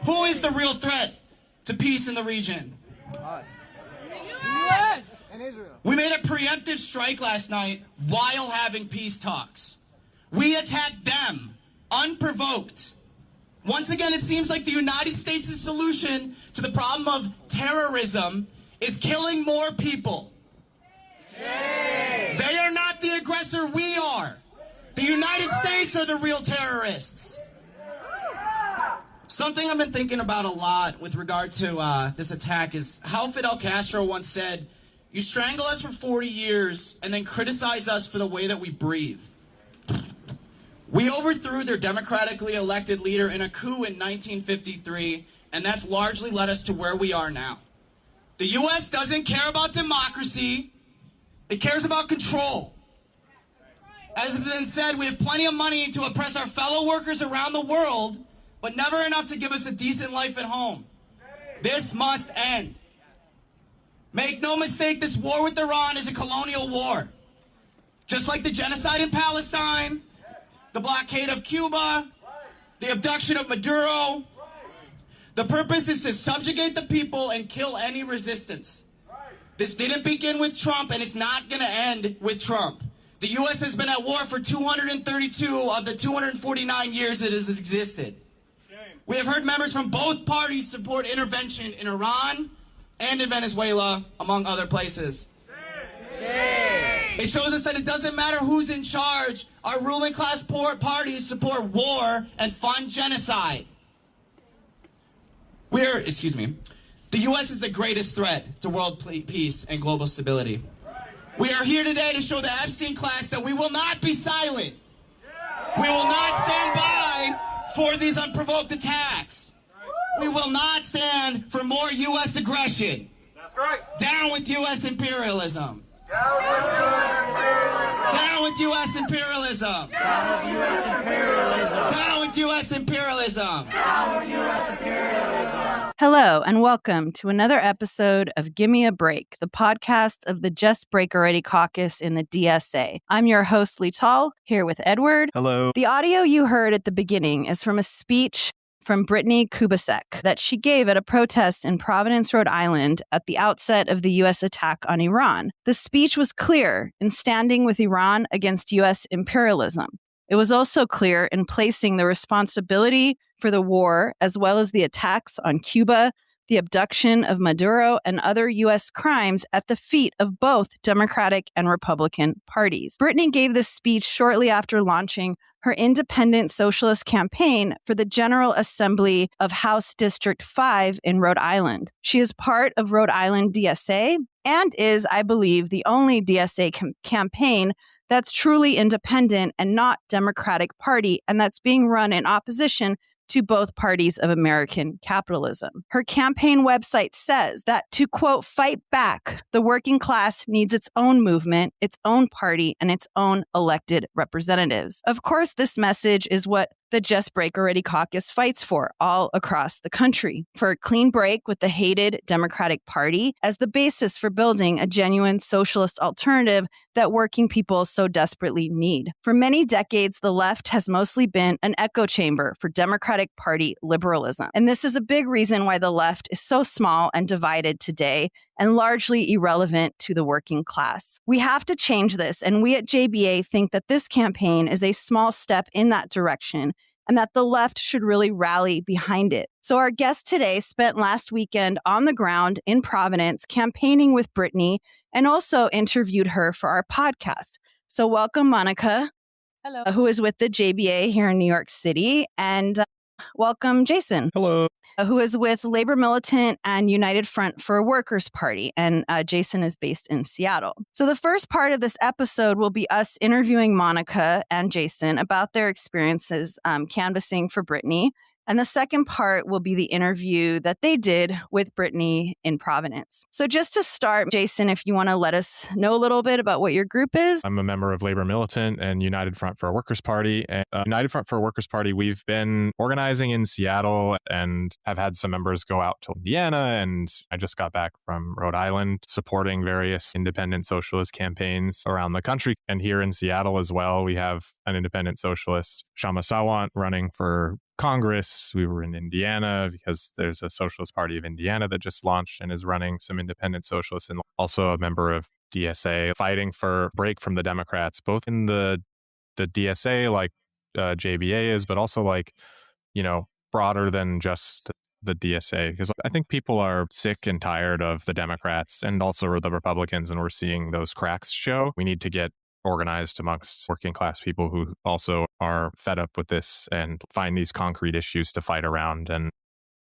Who is the real threat to peace in the region? Us. The U.S. and Israel. We made a preemptive strike last night while having peace talks. We attacked them, unprovoked. Once again, it seems like the United States' solution to the problem of terrorism is killing more people. They are not the aggressor, we are. The United States are the real terrorists. Something I've been thinking about a lot with regard to this attack is how Fidel Castro once said, "You strangle us for 40 years and then criticize us for the way that we breathe." We overthrew their democratically elected leader in a coup in 1953, and that's largely led us to where we are now. The U.S. doesn't care about democracy. It cares about control. As has been said, we have plenty of money to oppress our fellow workers around the world, but never enough to give us a decent life at home. This must end. Make no mistake, this war with Iran is a colonial war. Just like the genocide in Palestine, the blockade of Cuba, the abduction of Maduro. The purpose is to subjugate the people and kill any resistance. This didn't begin with Trump, and it's not going to end with Trump. The U.S. has been at war for 232 of the 249 years it has existed. We have heard members from both parties support intervention in Iran and in Venezuela, among other places. It shows us that it doesn't matter who's in charge. Our ruling class parties support war and fund genocide. The U.S. is the greatest threat to world peace and global stability. We are here today to show the Epstein class that we will not be silent. We will not stand by for these unprovoked attacks. We will not stand for more U.S. aggression. That's right. Down with U.S. imperialism. Down with U.S. Down with U.S. imperialism. imperialism. Down with U.S. imperialism. Down with U.S. imperialism. Down with U.S. imperialism. Hello, and welcome to another episode of Gimme a Break, the podcast of the Just Break Already Caucus in the DSA. I'm your host, Lital, here with Edward. Hello. The audio you heard at the beginning is from a speech from Brittany Kubicek that she gave at a protest in Providence, Rhode Island at the outset of the U.S. attack on Iran. The speech was clear in standing with Iran against U.S. imperialism. It was also clear in placing the responsibility for the war, as well as the attacks on Cuba, the abduction of Maduro, and other U.S. crimes at the feet of both Democratic and Republican parties. Brittany gave this speech shortly after launching her independent socialist campaign for the General Assembly of House District 5 in Rhode Island. She is part of Rhode Island DSA and is, I believe, the only DSA campaign that's truly independent and not Democratic Party, and that's being run in opposition to both parties of American capitalism. Her campaign website says that to, quote, fight back, the working class needs its own movement, its own party, and its own elected representatives. Of course, this message is what the Just Break Already Caucus fights for all across the country, for a clean break with the hated Democratic Party as the basis for building a genuine socialist alternative that working people so desperately need. For many decades, the left has mostly been an echo chamber for Democratic Party liberalism. And this is a big reason why the left is so small and divided today and largely irrelevant to the working class. We have to change this, and we at JBA think that this campaign is a small step in that direction and that the left should really rally behind it. So our guest today spent last weekend on the ground in Providence campaigning with Brittany and also interviewed her for our podcast. So welcome, Monica. Hello. Who is with the JBA here in New York City, and welcome, Jason. Hello. Who is with Labor Militant and United Front for a Workers' Party, and Jason is based in Seattle. So the first part of this episode will be us interviewing Monica and Jason about their experiences canvassing for Brittany. And the second part will be the interview that they did with Brittany in Providence. So just to start, Jason, if you want to let us know a little bit about what your group is. I'm a member of Labor Militant and United Front for a Workers' Party. And United Front for a Workers' Party, we've been organizing in Seattle and have had some members go out to Indiana. And I just got back from Rhode Island supporting various independent socialist campaigns around the country. And here in Seattle as well, we have an independent socialist, Shama Sawant, running for Congress. We were in Indiana because there's a Socialist Party of Indiana that just launched and is running some independent socialists, and also a member of DSA fighting for break from the Democrats, both in the DSA, like JBA is, but also like, broader than just the DSA. Because I think people are sick and tired of the Democrats and also the Republicans, and we're seeing those cracks show. We need to get organized amongst working class people who also are fed up with this and find these concrete issues to fight around. And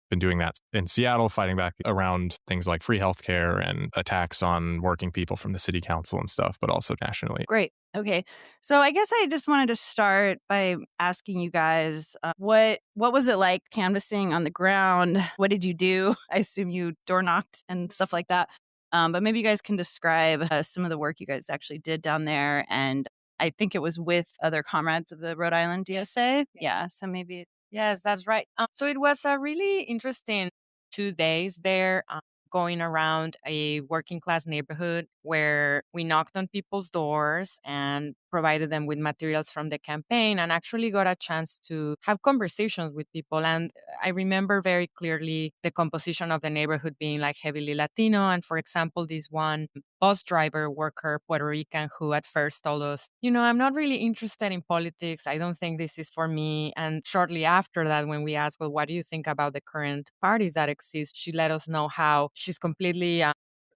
been doing that in Seattle, fighting back around things like free healthcare and attacks on working people from the city council and stuff, but also nationally. Great. Okay. So I guess I just wanted to start by asking you guys, what was it like canvassing on the ground? What did you do? I assume you door knocked and stuff like that. But maybe you guys can describe some of the work you guys actually did down there. And I think it was with other comrades of the Rhode Island DSA. Yeah. So maybe. Yes, that's right. So it was a really interesting 2 days there, going around a working class neighborhood where we knocked on people's doors and provided them with materials from the campaign, and actually got a chance to have conversations with people. And I remember very clearly the composition of the neighborhood being like heavily Latino. And for example, this one bus driver worker, Puerto Rican, who at first told us, I'm not really interested in politics. I don't think this is for me. And shortly after that, when we asked, well, what do you think about the current parties that exist? She let us know how she's completely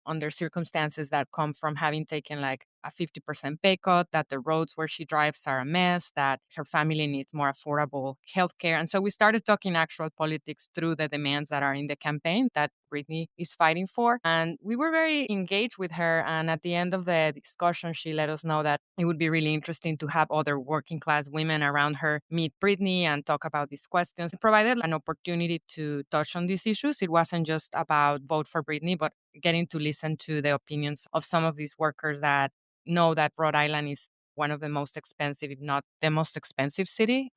under circumstances that come from having taken like a 50% pay cut, that the roads where she drives are a mess, that her family needs more affordable healthcare. And so we started talking actual politics through the demands that are in the campaign that Brittany is fighting for. And we were very engaged with her. And at the end of the discussion, she let us know that it would be really interesting to have other working class women around her meet Brittany and talk about these questions. It provided an opportunity to touch on these issues. It wasn't just about vote for Brittany, but getting to listen to the opinions of some of these workers that know that Rhode Island is one of the most expensive, if not the most expensive city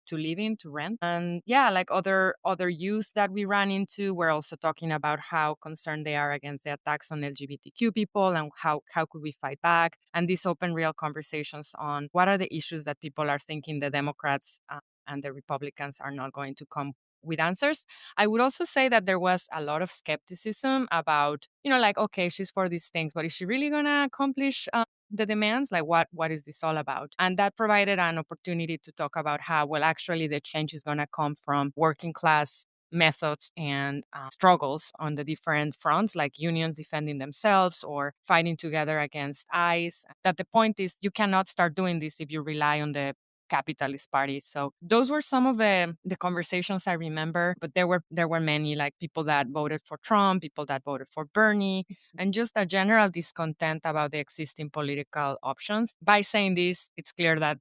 to live in, to rent. And yeah, like other youth that we ran into, we're also talking about how concerned they are against the attacks on LGBTQ people and how could we fight back. And these open real conversations on what are the issues that people are thinking the Democrats and the Republicans are not going to come with answers. I would also say that there was a lot of skepticism about, like, okay, she's for these things, but is she really going to accomplish the demands? Like, what is this all about? And that provided an opportunity to talk about how, well, actually the change is going to come from working class methods and struggles on the different fronts, like unions defending themselves or fighting together against ICE. That the point is you cannot start doing this if you rely on the capitalist party. So those were some of the conversations I remember, but there were many, like people that voted for Trump, people that voted for Bernie, and just a general discontent about the existing political options. By saying this, it's clear that,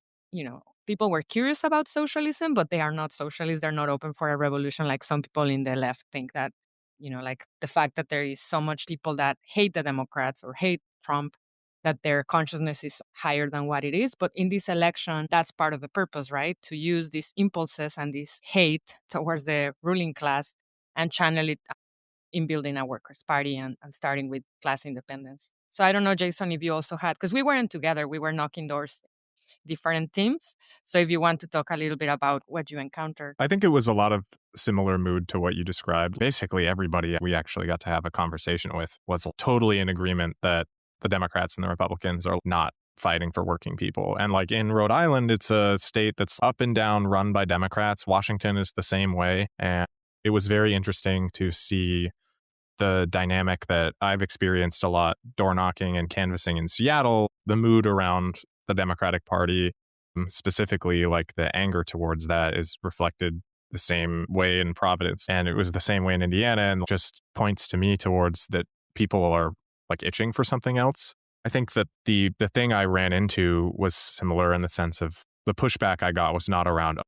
people were curious about socialism, but they are not socialists. They're not open for a revolution like some people in the left think that, like the fact that there is so much people that hate the Democrats or hate Trump, that their consciousness is higher than what it is. But in this election, that's part of the purpose, right? To use these impulses and this hate towards the ruling class and channel it in building a workers' party and starting with class independence. So I don't know, Jason, if you also had, because we weren't together, we were knocking doors, different teams. So if you want to talk a little bit about what you encountered. I think it was a lot of similar mood to what you described. Basically, everybody we actually got to have a conversation with was totally in agreement that the Democrats and the Republicans are not fighting for working people. And like in Rhode Island, it's a state that's up and down run by Democrats. Washington is the same way. And it was very interesting to see the dynamic that I've experienced a lot door knocking and canvassing in Seattle, the mood around the Democratic Party, specifically like the anger towards that is reflected the same way in Providence. And it was the same way in Indiana, and just points to me towards that people are like itching for something else. I think that the thing I ran into was similar in the sense of the pushback I got was not around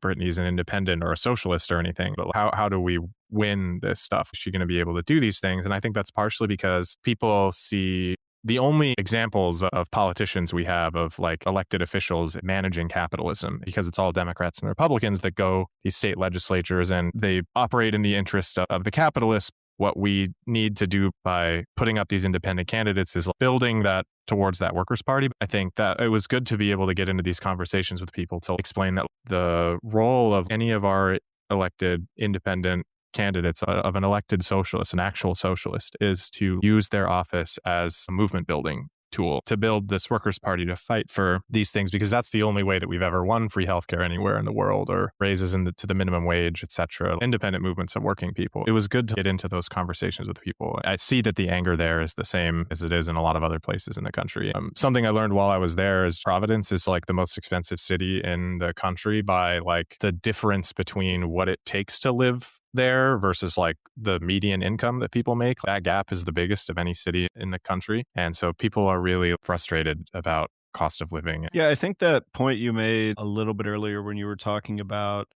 Brittany's an independent or a socialist or anything, but how do we win this stuff? Is she going to be able to do these things? And I think that's partially because people see the only examples of politicians we have of like elected officials managing capitalism, because it's all Democrats and Republicans that go these state legislatures and they operate in the interest of the capitalists. what we need to do by putting up these independent candidates is building that towards that workers' party. I think that it was good to be able to get into these conversations with people to explain that the role of any of our elected independent candidates, of an elected socialist, an actual socialist, is to use their office as a movement building tool to build this workers' party to fight for these things, because that's the only way that we've ever won free healthcare anywhere in the world, or raises to the minimum wage, etc. Independent movements of working people. It was good to get into those conversations with people. I see that the anger there is the same as it is in a lot of other places in the country. Something I learned while I was there is Providence is like the most expensive city in the country by like the difference between what it takes to live there versus like the median income that people make. That gap is the biggest of any city in the country. And so people are really frustrated about cost of living. Yeah, I think that point you made a little bit earlier when you were talking about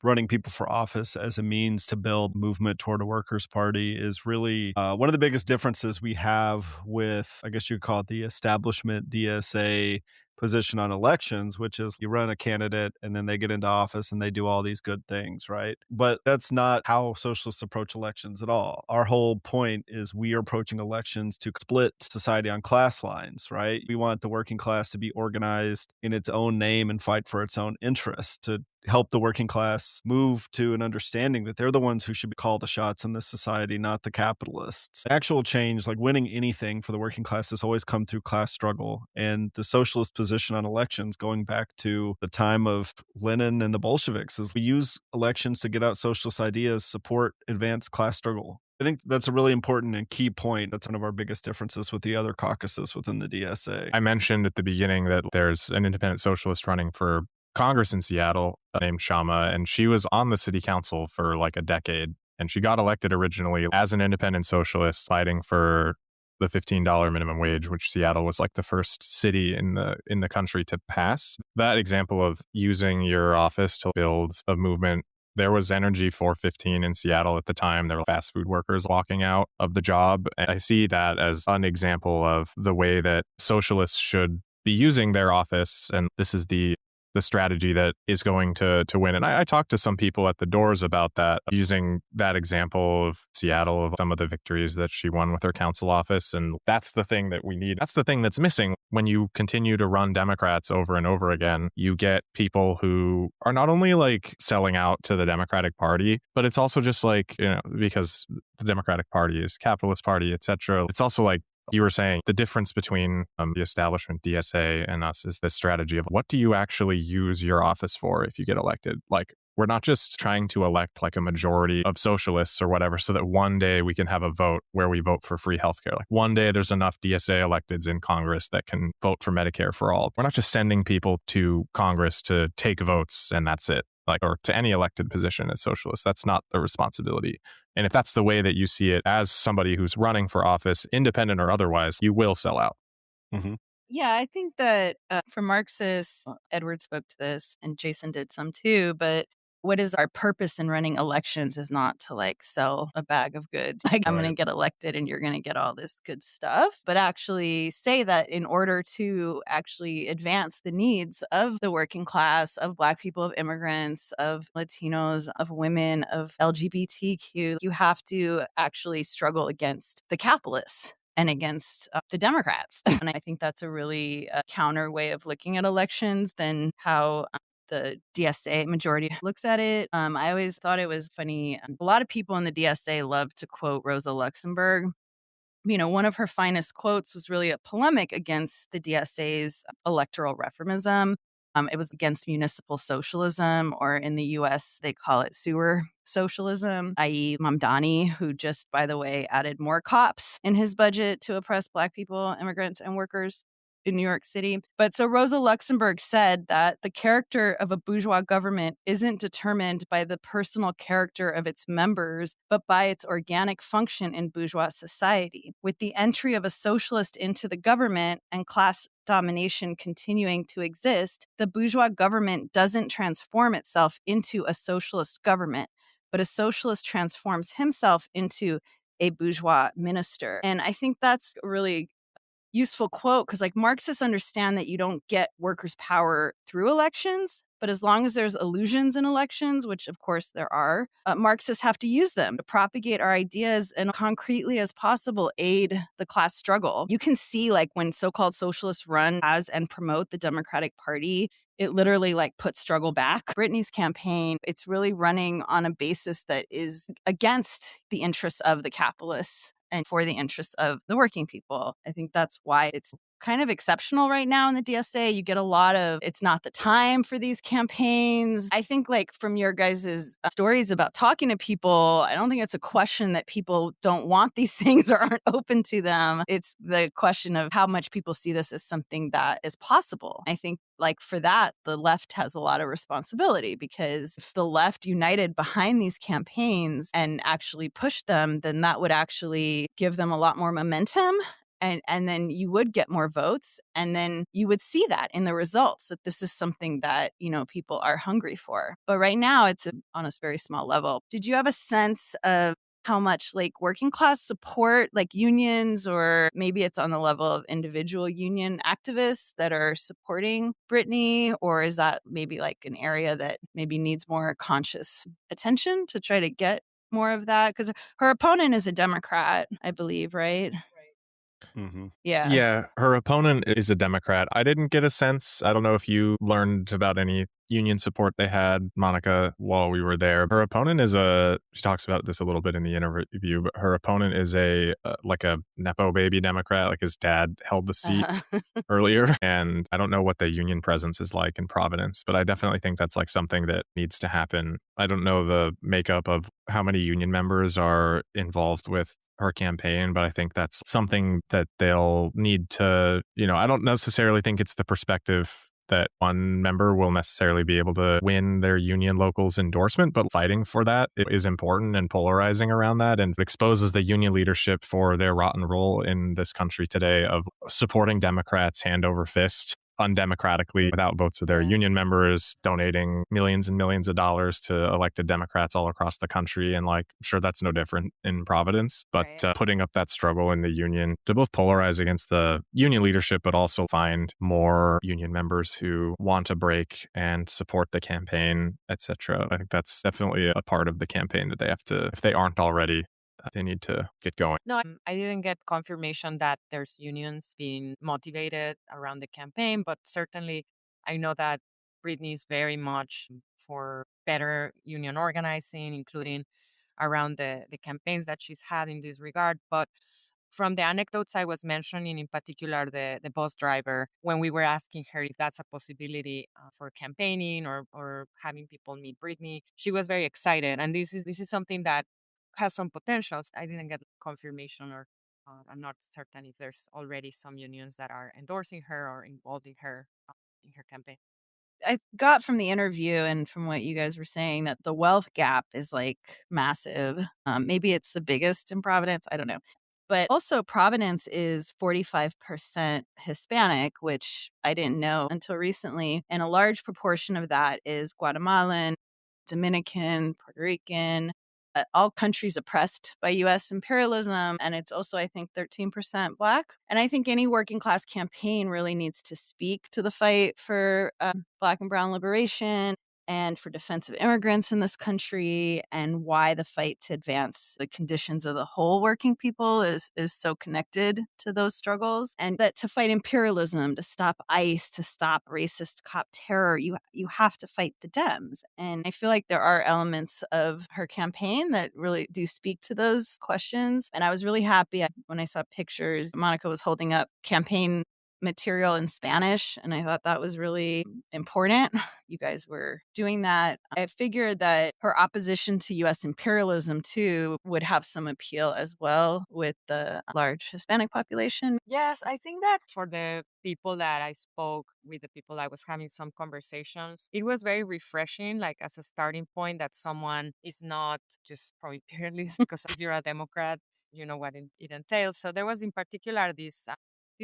running people for office as a means to build movement toward a workers' party is really one of the biggest differences we have with, I guess you could call it the establishment DSA position on elections, which is you run a candidate and then they get into office and they do all these good things, right? But that's not how socialists approach elections at all. Our whole point is we are approaching elections to split society on class lines, right? We want the working class to be organized in its own name and fight for its own interests, to help the working class move to an understanding that they're the ones who should call the shots in this society, not the capitalists. Actual change, like winning anything for the working class, has always come through class struggle. And the socialist position on elections, going back to the time of Lenin and the Bolsheviks, is we use elections to get out socialist ideas, support, advance class struggle. I think that's a really important and key point. That's one of our biggest differences with the other caucuses within the DSA. I mentioned at the beginning that there's an independent socialist running for Congress in Seattle named Shama, and she was on the city council for like a decade. And she got elected originally as an independent socialist, fighting for the $15 minimum wage, which Seattle was like the first city in the country to pass. That example of using your office to build a movement. There was Energy 415 in Seattle at the time. There were fast food workers walking out of the job. And I see that as an example of the way that socialists should be using their office. And this is the strategy that is going to win. And I talked to some people at the doors about that, using that example of Seattle, of some of the victories that she won with her council office. And that's the thing that we need. That's the thing that's missing. When you continue to run Democrats over and over again, you get people who are not only like selling out to the Democratic Party, but it's also just like, because the Democratic Party is a capitalist party, etc. It's also like, you were saying the difference between the establishment, DSA, and us is this strategy of what do you actually use your office for if you get elected? Like, we're not just trying to elect like a majority of socialists or whatever so that one day we can have a vote where we vote for free healthcare. Like one day there's enough DSA electeds in Congress that can vote for Medicare for all. We're not just sending people to Congress to take votes and that's it. Like, or to any elected position as socialists. That's not the responsibility. And if that's the way that you see it as somebody who's running for office, independent or otherwise, you will sell out. Mm-hmm. Yeah, I think that for Marxists, Edward spoke to this and Jason did some too, but what is our purpose in running elections is not to like sell a bag of goods. Like I'm going to get elected and you're going to get all this good stuff, but actually say that in order to actually advance the needs of the working class, of Black people, of immigrants, of Latinos, of women, of LGBTQ, you have to actually struggle against the capitalists and against the Democrats. And I think that's a really counter way of looking at elections than how the DSA majority looks at it. I always thought it was funny. A lot of people in the DSA love to quote Rosa Luxemburg. One of her finest quotes was really a polemic against the DSA's electoral reformism. It was against municipal socialism, or in the US, they call it sewer socialism, i.e. Mamdani, who just, by the way, added more cops in his budget to oppress Black people, immigrants, and workers in New York City. But so Rosa Luxemburg said that the character of a bourgeois government isn't determined by the personal character of its members, but by its organic function in bourgeois society. With the entry of a socialist into the government and class domination continuing to exist, the bourgeois government doesn't transform itself into a socialist government, but a socialist transforms himself into a bourgeois minister. And I think that's really useful quote, because like Marxists understand that you don't get workers' power through elections, But as long as there's illusions in elections, which of course there are, Marxists have to use them to propagate our ideas and concretely as possible aid the class struggle. You can see like when so-called socialists run as and promote the Democratic Party, it literally like puts struggle back. Brittany's campaign, it's really running on a basis that is against the interests of the capitalists and for the interests of the working people. I think that's why it's kind of exceptional right now in the DSA. You get a lot of, it's not the time for these campaigns. I think like from your guys' stories about talking to people, I don't think it's a question that people don't want these things or aren't open to them. It's the question of how much people see this as something that is possible. I think like for that, the left has a lot of responsibility, because if the left united behind these campaigns and actually pushed them, then that would actually give them a lot more momentum. And then you would get more votes, and then you would see that in the results that this is something that, you know, people are hungry for. But right now it's on a very small level. Did you have a sense of how much like working class support, like unions, or maybe it's on the level of individual union activists that are supporting Brittany? Or is that maybe like an area that maybe needs more conscious attention to try to get more of that? Because her opponent is a Democrat, I believe, right? Mm-hmm. Yeah. Yeah, her opponent is a Democrat. I didn't get a sense. I don't know if you learned about any union support they had, Monica, while we were there. Her opponent is she talks about this a little bit in the interview, but her opponent is like a Nepo baby Democrat. Like his dad held the seat earlier. And I don't know what the union presence is like in Providence, but I definitely think that's like something that needs to happen. I don't know the makeup of how many union members are involved with her campaign, but I think that's something that they'll need to, I don't necessarily think it's the perspective that one member will necessarily be able to win their union local's endorsement, but fighting for that is important and polarizing around that, and exposes the union leadership for their rotten role in this country today of supporting Democrats hand over fist undemocratically without votes of their union members, donating millions and millions of dollars to elected Democrats all across the country. And like, I'm sure that's no different in Providence, but putting up that struggle in the union to both polarize against the union leadership, but also find more union members who want to break and support the campaign, etc. I think that's definitely a part of the campaign that they have to, if they aren't already, they need to get going. No, I didn't get confirmation that there's unions being motivated around the campaign, but certainly I know that Brittany is very much for better union organizing, including around the campaigns that she's had in this regard. But from the anecdotes I was mentioning, in particular the bus driver, when we were asking her if that's a possibility for campaigning or having people meet Brittany, she was very excited. And this is something that has some potentials. I didn't get confirmation, or I'm not certain if there's already some unions that are endorsing her or involving her in her campaign. I got from the interview and from what you guys were saying that the wealth gap is like massive. Maybe it's the biggest in Providence. I don't know. But also Providence is 45% Hispanic, which I didn't know until recently. And a large proportion of that is Guatemalan, Dominican, Puerto Rican, all countries oppressed by U.S. imperialism. And it's also, I think, 13% Black. And I think any working class campaign really needs to speak to the fight for Black and brown liberation and for defense of immigrants in this country, and why the fight to advance the conditions of the whole working people is so connected to those struggles. And that to fight imperialism, to stop ICE, to stop racist cop terror, you have to fight the Dems. And I feel like there are elements of her campaign that really do speak to those questions. And I was really happy when I saw pictures. Monica was holding up campaign material in Spanish, and I thought that was really important. You guys were doing that. I figured that her opposition to U.S. imperialism too would have some appeal as well with the large Hispanic population. Yes, I think that for the people that I spoke with, the people I was having some conversations, it was very refreshing, like as a starting point, that someone is not just pro-imperialist, because if you're a Democrat, you know what it entails. So there was in particular this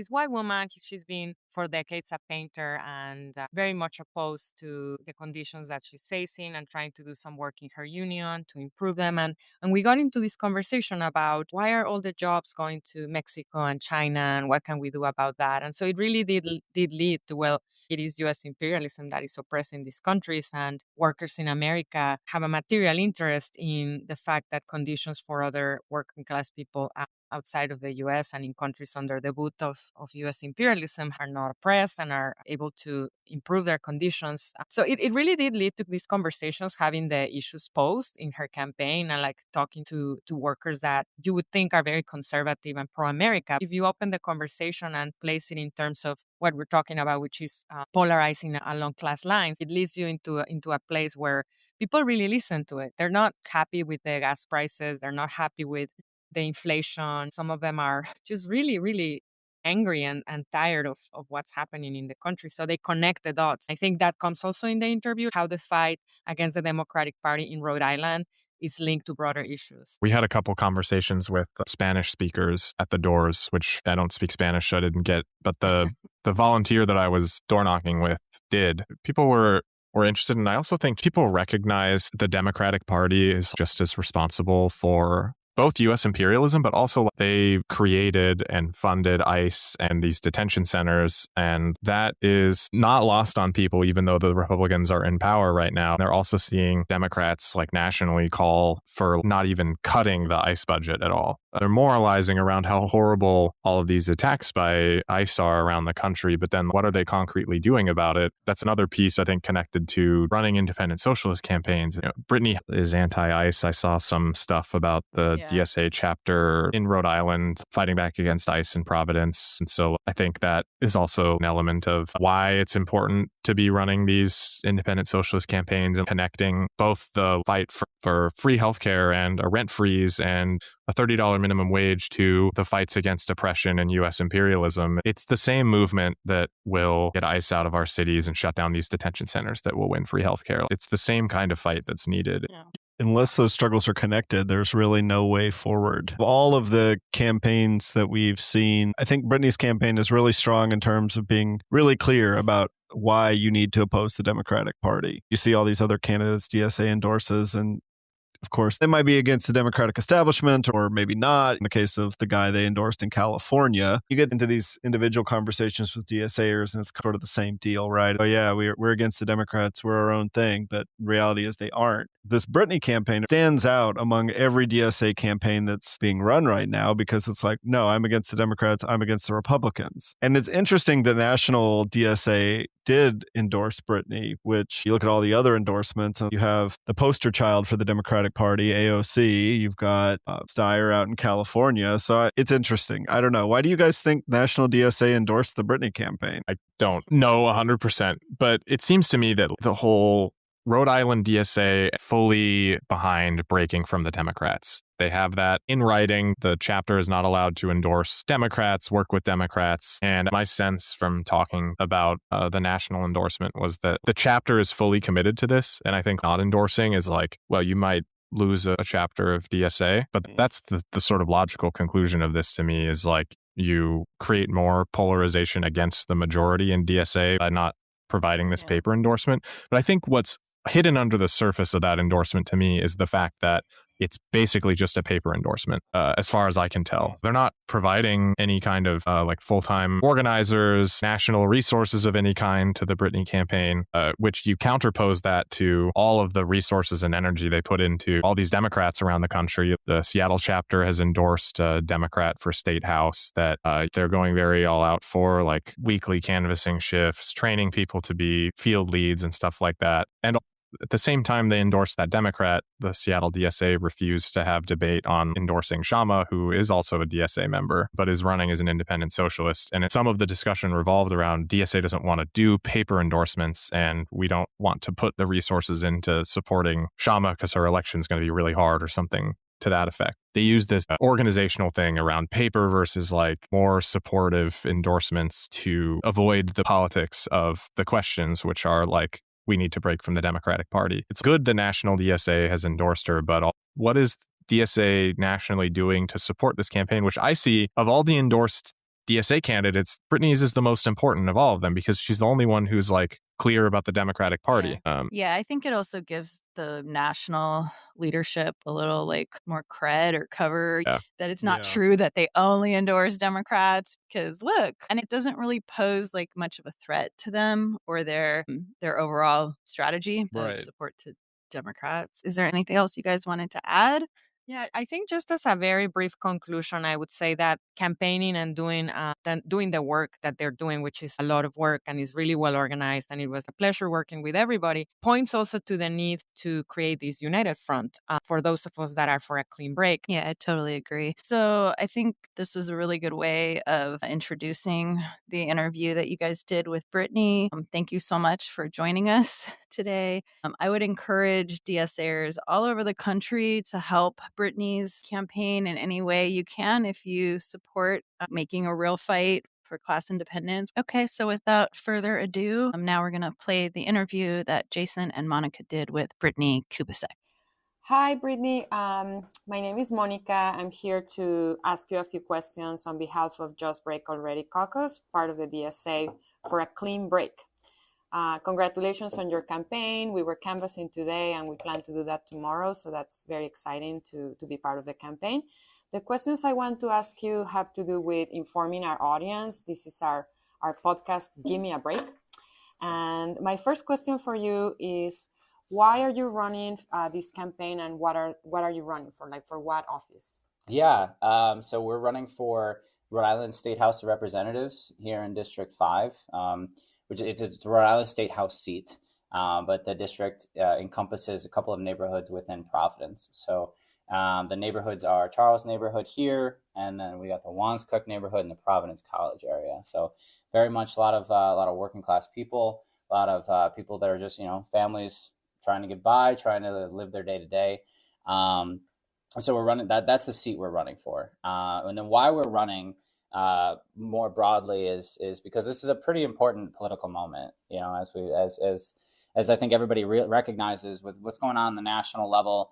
white woman. She's been for decades a painter and very much opposed to the conditions that she's facing, and trying to do some work in her union to improve them. And we got into this conversation about why are all the jobs going to Mexico and China, and what can we do about that? And so it really did lead to, well, it is U.S. imperialism that is oppressing these countries, and workers in America have a material interest in the fact that conditions for other working class people outside of the U.S. and in countries under the boot of U.S. imperialism are not oppressed and are able to improve their conditions. So it really did lead to these conversations, having the issues posed in her campaign and like talking to workers that you would think are very conservative and pro-America. If you open the conversation and place it in terms of what we're talking about, which is polarizing along class lines, it leads you into a place where people really listen to it. They're not happy with the gas prices. They're not happy with the inflation. Some of them are just really, really angry and tired of what's happening in the country. So they connect the dots. I think that comes also in the interview, how the fight against the Democratic Party in Rhode Island is linked to broader issues. We had a couple conversations with Spanish speakers at the doors, which I don't speak Spanish, so I didn't get, but the volunteer that I was door knocking with did. People were interested, and I also think people recognize the Democratic Party is just as responsible for both U.S. imperialism, but also they created and funded ICE and these detention centers. And that is not lost on people, even though the Republicans are in power right now. They're also seeing Democrats like nationally call for not even cutting the ICE budget at all. They're moralizing around how horrible all of these attacks by ICE are around the country. But then what are they concretely doing about it? That's another piece, I think, connected to running independent socialist campaigns. Brittany is anti-ICE. I saw some stuff about the DSA chapter in Rhode Island fighting back against ICE in Providence. And so I think that is also an element of why it's important to be running these independent socialist campaigns and connecting both the fight for free healthcare and a rent freeze and a $30 minimum wage to the fights against oppression and U.S. imperialism. It's the same movement that will get ICE out of our cities and shut down these detention centers that will win free healthcare. It's the same kind of fight that's needed. Yeah. Unless those struggles are connected, there's really no way forward. All of the campaigns that we've seen, I think Brittany's campaign is really strong in terms of being really clear about why you need to oppose the Democratic Party. You see all these other candidates DSA endorses, and of course, they might be against the Democratic establishment or maybe not. In the case of the guy they endorsed in California, you get into these individual conversations with DSAers and it's sort of the same deal, right? Oh yeah, we're against the Democrats, we're our own thing, but reality is they aren't. This Brittany campaign stands out among every DSA campaign that's being run right now because it's like, no, I'm against the Democrats, I'm against the Republicans. And it's interesting that National DSA did endorse Brittany, which you look at all the other endorsements, and you have the poster child for the Democratic Party, AOC, you've got Steyer out in California. So it's interesting. I don't know. Why do you guys think National DSA endorsed the Brittany campaign? I don't know 100%, but it seems to me that the whole Rhode Island DSA fully behind breaking from the Democrats. They have that in writing. The chapter is not allowed to endorse Democrats, work with Democrats. And my sense from talking about the national endorsement was that the chapter is fully committed to this. And I think not endorsing is like, well, you might lose a chapter of DSA. But that's the sort of logical conclusion of this to me is like you create more polarization against the majority in DSA by not providing this paper endorsement. But I think what's hidden under the surface of that endorsement to me is the fact that it's basically just a paper endorsement, as far as I can tell. They're not providing any kind of like full-time organizers, national resources of any kind to the Brittany campaign, which you counterpose that to all of the resources and energy they put into all these Democrats around the country. The Seattle chapter has endorsed a Democrat for State House that they're going very all out for, like weekly canvassing shifts, training people to be field leads and stuff like that. And at the same time they endorsed that Democrat, the Seattle DSA refused to have debate on endorsing Sharma, who is also a DSA member, but is running as an independent socialist. And some of the discussion revolved around DSA doesn't want to do paper endorsements, and we don't want to put the resources into supporting Sharma because her election is going to be really hard or something to that effect. They use this organizational thing around paper versus like more supportive endorsements to avoid the politics of the questions, which are like, we need to break from the Democratic Party. It's good the National DSA has endorsed her, but what is DSA nationally doing to support this campaign, which I see of all the endorsed DSA candidates, Brittany's is the most important of all of them because she's the only one who's like clear about the Democratic Party. Yeah, I think it also gives the national leadership a little like more cred or cover that it's not true that they only endorse Democrats, because look, and it doesn't really pose like much of a threat to them or their overall strategy of support to Democrats. Is there anything else you guys wanted to add? Yeah, I think just as a very brief conclusion, I would say that campaigning and doing the work that they're doing, which is a lot of work and is really well organized, and it was a pleasure working with everybody, points also to the need to create this united front for those of us that are for a clean break. Yeah, I totally agree. So I think this was a really good way of introducing the interview that you guys did with Brittany. Thank you so much for joining us today. I would encourage DSAers all over the country to help Brittany's campaign in any way you can if you support making a real fight for class independence. Okay, so without further ado, now we're going to play the interview that Jason and Monica did with Brittany Kubicek. Hi, Brittany. My name is Monica. I'm here to ask you a few questions on behalf of Just Break Already Caucus, part of the DSA for a clean break. Congratulations on your campaign. We were canvassing today and we plan to do that tomorrow. So that's very exciting to be part of the campaign. The questions I want to ask you have to do with informing our audience. This is our podcast, Gimme a Break. And my first question for you is, why are you running this campaign, and what are you running for? Like, for what office? Yeah, so we're running for Rhode Island State House of Representatives here in District 5. Which it's a Rhode Island State House seat, but the district encompasses a couple of neighborhoods within Providence. So the neighborhoods are Charles neighborhood here, and then we got the Wanscook neighborhood and the Providence College area. So very much a lot of working class people, a lot of people that are just, families trying to get by, trying to live their day to day. So we're running that's the seat we're running for. And then why we're running more broadly is because this is a pretty important political moment, as I think everybody recognizes with what's going on the national level,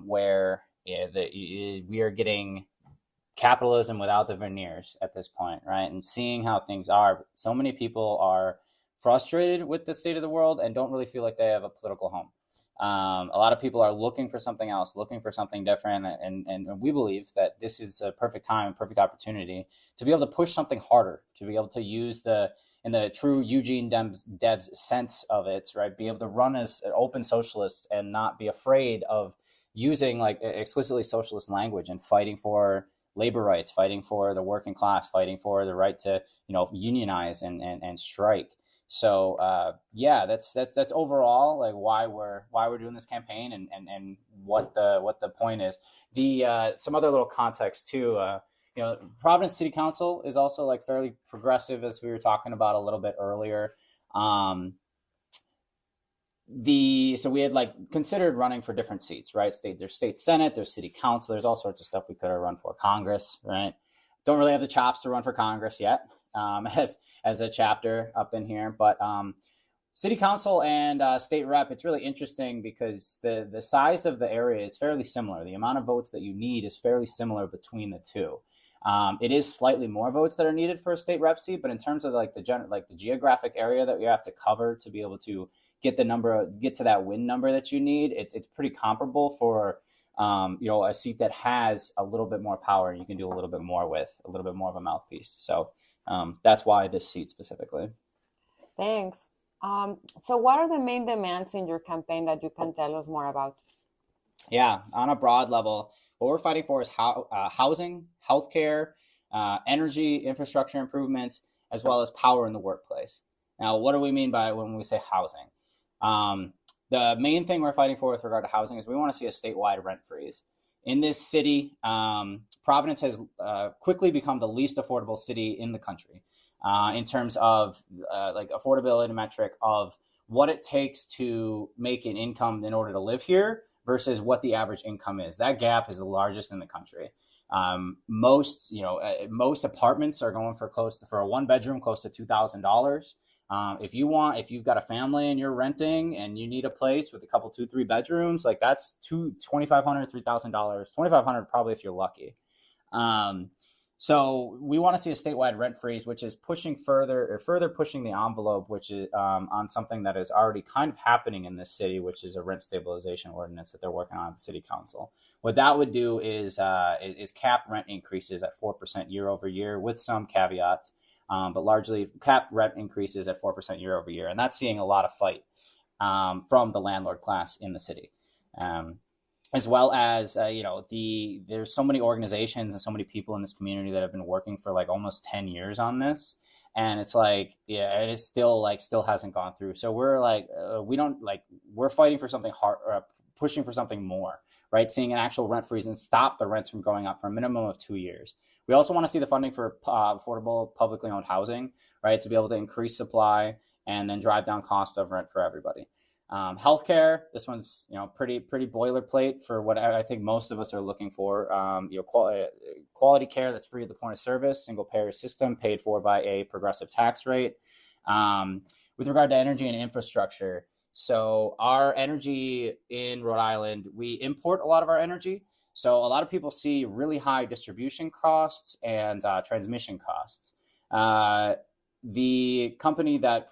where we are getting capitalism without the veneers at this point, right? And seeing how things are, so many people are frustrated with the state of the world and don't really feel like they have a political home. A lot of people are looking for something else, looking for something different. And we believe that this is a perfect time, perfect opportunity to be able to push something harder, to be able to use in the true Eugene Debs sense of it, right? Be able to run as open socialists and not be afraid of using like explicitly socialist language and fighting for labor rights, fighting for the working class, fighting for the right to, unionize and strike. So that's overall like why we're doing this campaign and what the point is. Some other little context too. Providence City Council is also like fairly progressive, as we were talking about a little bit earlier. So we had like considered running for different seats, right? There's state senate, there's city council, there's all sorts of stuff we could have run for. Congress, right? Don't really have the chops to run for Congress yet. As a chapter up in here, but city council and state rep, it's really interesting because the size of the area is fairly similar. The amount of votes that you need is fairly similar between the two. It is slightly more votes that are needed for a state rep seat, but in terms of like the geographic area that you have to cover to be able to get to that win number that you need, it's pretty comparable for a seat that has a little bit more power and you can do a little bit more with, a little bit more of a mouthpiece. So that's why this seat specifically. Thanks. So what are the main demands in your campaign that you can tell us more about? Yeah, on a broad level, what we're fighting for is housing, healthcare, energy, infrastructure improvements, as well as power in the workplace. Now, what do we mean by when we say housing? The main thing we're fighting for with regard to housing is we want to see a statewide rent freeze. In this city, Providence has quickly become the least affordable city in the country in terms of like affordability metric of what it takes to make an income in order to live here versus what the average income is. That gap is the largest in the country. Most apartments are going for a one bedroom close to $2,000. If you've got a family and you're renting and you need a place with a couple 2-3 bedrooms, like that's $2,500, $3,000, $2,500 probably if you're lucky. So we want to see a statewide rent freeze, which is further pushing the envelope, which is on something that is already kind of happening in this city, which is a rent stabilization ordinance that they're working on at the city council. What that would do is cap rent increases at 4% year over year with some caveats, but largely cap rent increases at 4% year over year. And that's seeing a lot of fight from the landlord class in the city. As well as, there's so many organizations and so many people in this community that have been working for like almost 10 years on this. And it's like, yeah, it is still hasn't gone through. So we're like, we're fighting for something hard, pushing for something more, right? Seeing an actual rent freeze and stop the rents from going up for a minimum of 2 years. We also want to see the funding for affordable publicly owned housing, right? To be able to increase supply and then drive down cost of rent for everybody. Healthcare, this one's pretty boilerplate for what I think most of us are looking for. Quality care that's free at the point of service, single payer system paid for by a progressive tax rate. With regard to energy and infrastructure, so our energy in Rhode Island, we import a lot of our energy. So a lot of people see really high distribution costs and transmission costs. The company that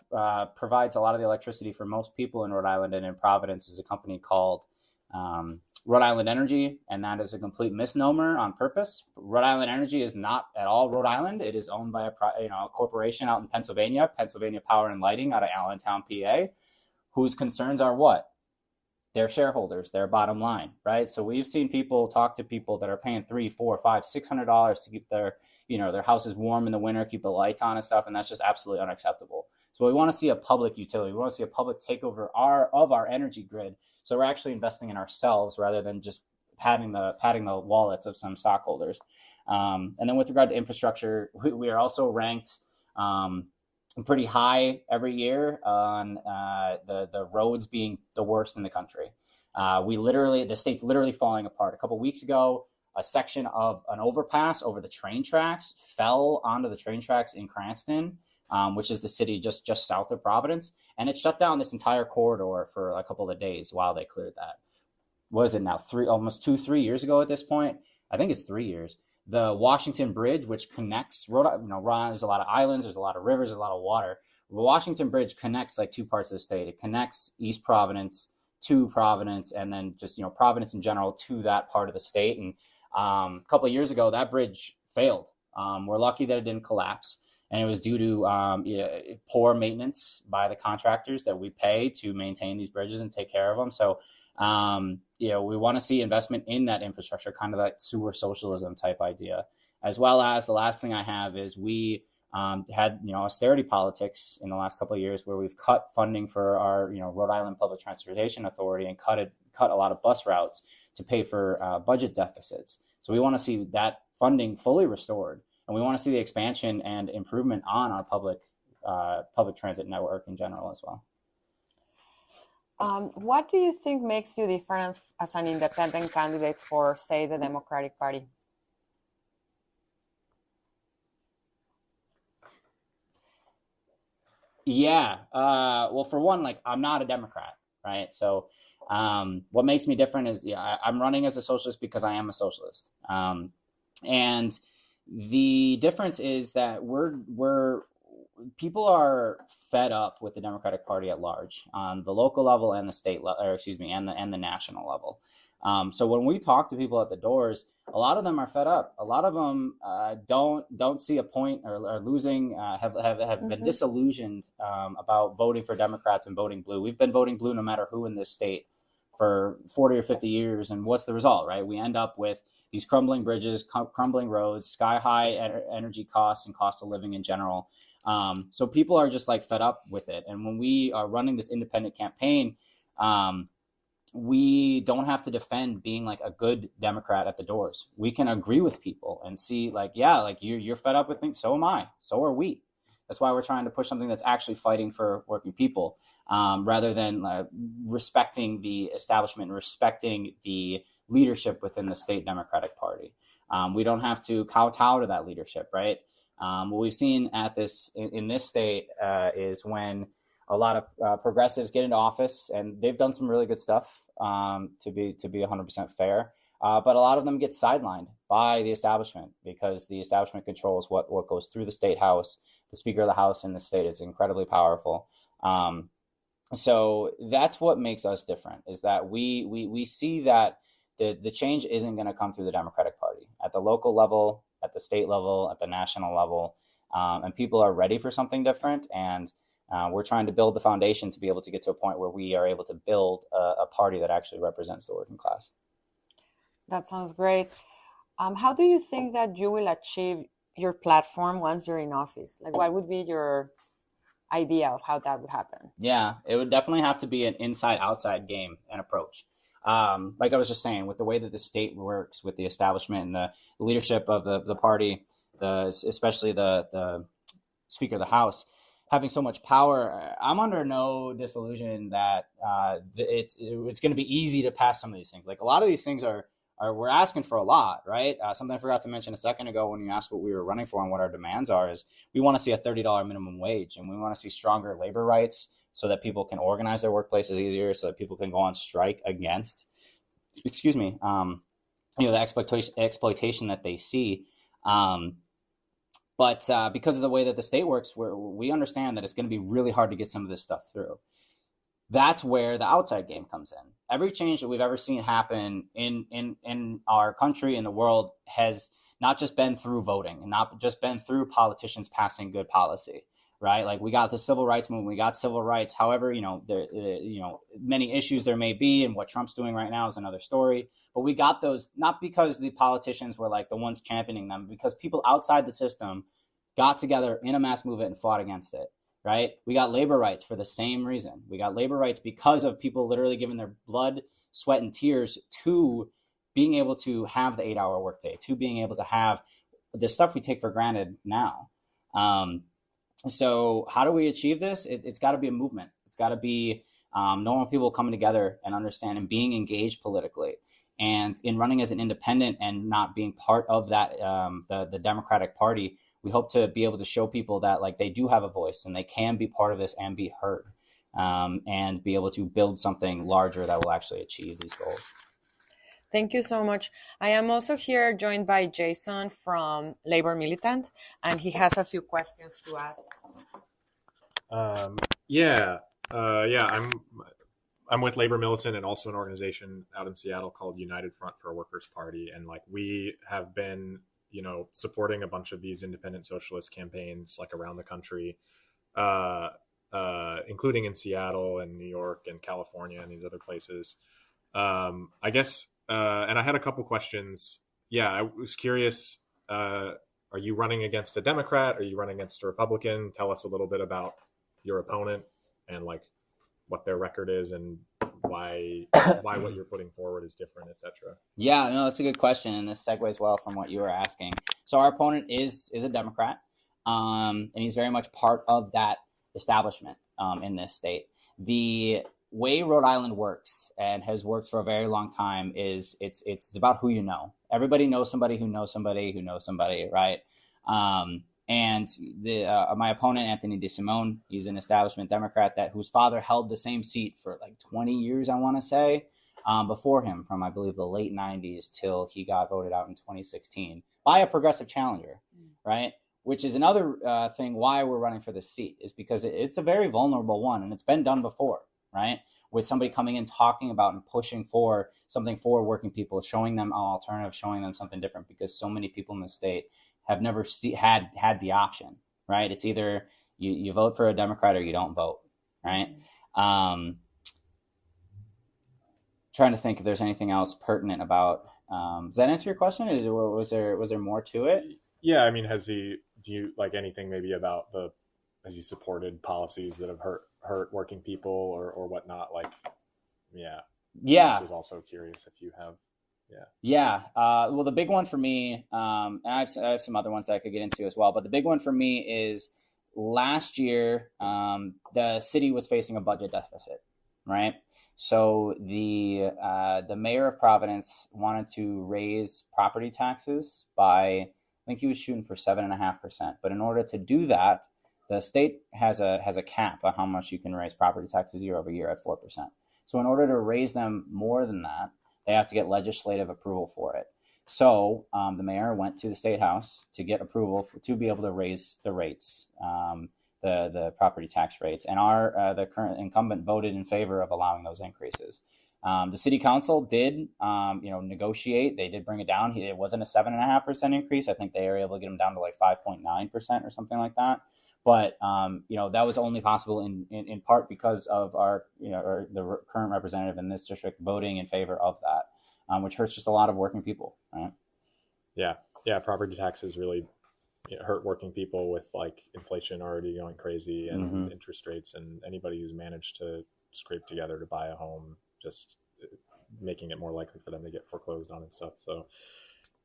provides a lot of the electricity for most people in Rhode Island and in Providence is a company called Rhode Island Energy, and that is a complete misnomer on purpose. Rhode Island Energy is not at all Rhode Island. It is owned by a corporation out in Pennsylvania Power and Lighting out of Allentown, PA, whose concerns are what? Their shareholders, their bottom line, right? So we've seen people talk to people that are paying $300, $400, $500, $600 to keep their houses warm in the winter, keep the lights on and stuff, and that's just absolutely unacceptable. So we want to see a public utility. We want to see a public takeover of our energy grid. So we're actually investing in ourselves rather than just padding the wallets of some stockholders. And then with regard to infrastructure, we are also ranked pretty high every year on the roads being the worst in the country. The state's literally falling apart. A couple of weeks ago, a section of an overpass over the train tracks fell onto the train tracks in Cranston, which is the city just south of Providence, and it shut down this entire corridor for a couple of days while they cleared that. What is it now? Almost 3 years ago at this point? I think it's 3 years. The Washington Bridge, which connects Rhode Island, there's a lot of islands, there's a lot of rivers, there's a lot of water. The Washington Bridge connects like two parts of the state. It connects East Providence to Providence, and then just Providence in general to that part of the state. And a couple of years ago, that bridge failed. We're lucky that it didn't collapse, and it was due to poor maintenance by the contractors that we pay to maintain these bridges and take care of them. So we want to see investment in that infrastructure, kind of that sewer socialism type idea, as well as the last thing I have is we had austerity politics in the last couple of years where we've cut funding for our Rhode Island Public Transportation Authority and cut a lot of bus routes to pay for budget deficits. So we want to see that funding fully restored, and we want to see the expansion and improvement on our public transit network in general as well. What do you think makes you different as an independent candidate for, say, the Democratic Party? Yeah. Well, for one, I'm not a Democrat, right? So what makes me different is, I'm running as a socialist because I am a socialist. And the difference is that people are fed up with the Democratic Party at large on the local level and the state level, and the national level. So when we talk to people at the doors, a lot of them are fed up. A lot of them don't see a point or are losing, have been disillusioned about voting for Democrats and voting blue. We've been voting blue no matter who in this state for 40 or 50 years. And what's the result, right? We end up with these crumbling bridges, crumbling roads, sky high energy costs and cost of living in general. So people are just fed up with it. And when we are running this independent campaign, we don't have to defend being a good Democrat at the doors. We can agree with people and see you're fed up with things. So am I. So are we. That's why we're trying to push something that's actually fighting for working people, rather than respecting the establishment, respecting the leadership within the state Democratic Party. We don't have to kowtow to that leadership, right? What we've seen in this state is when a lot of progressives get into office, and they've done some really good stuff, to be 100% fair. But a lot of them get sidelined by the establishment, because the establishment controls what goes through the state house. The Speaker of the House in the state is incredibly powerful. So that's what makes us different, is that we see that the change isn't going to come through the Democratic Party at the local level, at the state level, at the national level. And people are ready for something different. And we're trying to build the foundation to be able to get to a point where we are able to build a party that actually represents the working class. That sounds great. How do you think that you will achieve your platform once you're in office? Like, what would be your idea of how that would happen? Yeah, it would definitely have to be an inside-outside game and approach. Like I was just saying, with the way that the state works with the establishment and the leadership of the party, especially the Speaker of the House, having so much power, I'm under no disillusion that it's going to be easy to pass some of these things. Like, a lot of these things we're asking for a lot, right? Something I forgot to mention a second ago when you asked what we were running for and what our demands are is we want to see a $30 minimum wage, and we want to see stronger labor rights so that people can organize their workplaces easier, so that people can go on strike against, the exploitation that they see. But because of the way that the state works, we understand that it's going to be really hard to get some of this stuff through. That's where the outside game comes in. Every change that we've ever seen happen in our country, in the world, has not just been through voting and not just been through politicians passing good policy, right? Like, we got the civil rights movement, we got civil rights. However, many issues there may be, and what Trump's doing right now is another story. But we got those not because the politicians were like the ones championing them, because people outside the system got together in a mass movement and fought against it. Right? We got labor rights for the same reason. We got labor rights because of people literally giving their blood, sweat, and tears to being able to have the 8-hour workday, to being able to have the stuff we take for granted now. So how do we achieve this? It's got to be a movement. It's got to be normal people coming together and understand and being engaged politically. And in running as an independent and not being part of that, the Democratic Party, we hope to be able to show people that, like, they do have a voice and they can be part of this and be heard, and be able to build something larger that will actually achieve these goals. Thank you so much. I am also here joined by Jason from Labor Militant, and he has a few questions to ask. I'm with Labor Militant and also an organization out in Seattle called United Front for a Workers' Party. And like, we have been, supporting a bunch of these independent socialist campaigns like around the country, including in Seattle and New York and California and these other places. I guess, and I had a couple questions. Yeah, I was curious, are you running against a Democrat? Are you running against a Republican? Tell us a little bit about your opponent and like what their record is and why what you're putting forward is different, etc. Yeah, no, that's a good question, and this segues well from what you were asking. So our opponent is a Democrat, and he's very much part of that establishment in this state. The way Rhode Island works and has worked for a very long time is it's about who you know. Everybody knows somebody who knows somebody who knows somebody, right? And my opponent, Anthony DeSimone, he's an establishment Democrat whose father held the same seat for like 20 years, I want to say, before him, from I believe the late 90s till he got voted out in 2016 by a progressive challenger, right? Which is another thing why we're running for this seat, is because it's a very vulnerable one, and it's been done before, right? With somebody coming in, talking about and pushing for something for working people, showing them an alternative, showing them something different, because so many people in the state have never had the option, right? It's either you vote for a Democrat or you don't vote, right? Trying to think if there's anything else pertinent about. Does that answer your question? Was there more to it? Yeah, I mean, do you like anything maybe about has he supported policies that have hurt working people or whatnot? Like, yeah. I was also curious if you have. Well, the big one for me, and I have some other ones that I could get into as well, but the big one for me is last year, the city was facing a budget deficit, right? So the mayor of Providence wanted to raise property taxes by, I think he was shooting for 7.5%. But in order to do that, the state has a cap on how much you can raise property taxes year over year at 4%. So in order to raise them more than that, they have to get legislative approval for it. So the mayor went to the state house to get approval to be able to raise the rates, the property tax rates, and the current incumbent voted in favor of allowing those increases. The city council did, negotiate. They did bring it down. It wasn't a 7.5% increase. I think they were able to get them down to like 5.9% or something like that. But that was only possible in part because of the current representative in this district voting in favor of that, which hurts just a lot of working people, right? Yeah. Property taxes really hurt working people with like inflation already going crazy and interest rates, and anybody who's managed to scrape together to buy a home, just making it more likely for them to get foreclosed on and stuff. So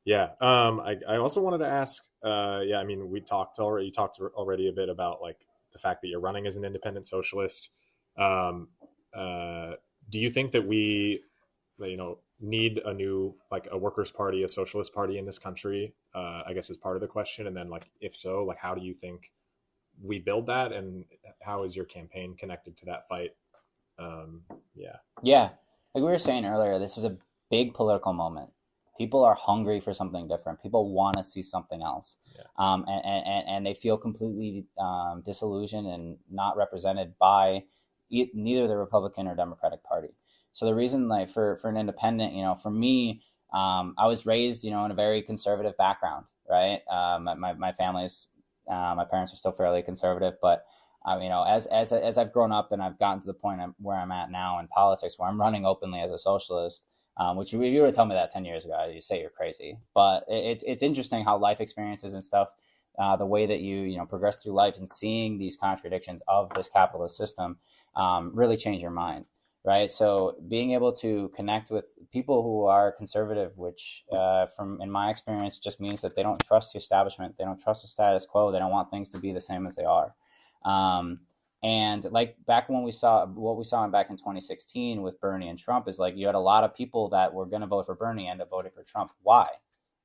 yeah. I also wanted to ask, you talked already a bit about like the fact that you're running as an independent socialist. Do you think that we, need a new, like a workers' party, a socialist party in this country, I guess is part of the question. And then like, if so, like, how do you think we build that? And how is your campaign connected to that fight? Yeah. Like we were saying earlier, this is a big political moment. People are hungry for something different. People want to see something else. Yeah. And they feel completely disillusioned and not represented by neither the Republican or Democratic Party. So the reason, like for an independent, for me, I was raised, in a very conservative background, right? My family's, my parents are still fairly conservative, but as I've grown up and I've gotten to the point where I'm at now in politics, where I'm running openly as a socialist, which if you were to tell me that 10 years ago, you'd say you're crazy. But it's interesting how life experiences and stuff, the way that you progress through life and seeing these contradictions of this capitalist system really change your mind. Right. So being able to connect with people who are conservative, which in my experience just means that they don't trust the establishment. They don't trust the status quo. They don't want things to be the same as they are. And like back when what we saw back in 2016 with Bernie and Trump is like you had a lot of people that were going to vote for Bernie end up voting for Trump. Why?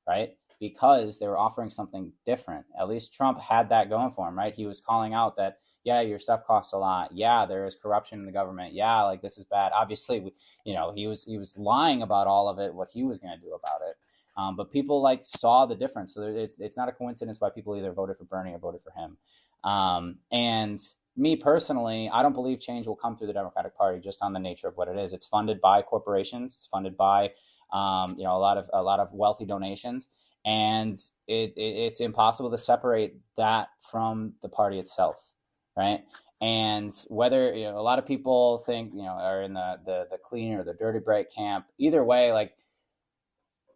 Right. Because they were offering something different. At least Trump had that going for him. Right. He was calling out that, yeah, your stuff costs a lot. Yeah, there is corruption in the government. Yeah, like this is bad. Obviously, he was lying about all of it, what he was going to do about it. But people like saw the difference. So it's not a coincidence why people either voted for Bernie or voted for him. And me personally, I don't believe change will come through the Democratic Party just on the nature of what it is. It's funded by corporations. It's funded by a lot of wealthy donations, and it's impossible to separate that from the party itself. Right. And whether, a lot of people think, are in the clean or the dirty bright camp, either way, like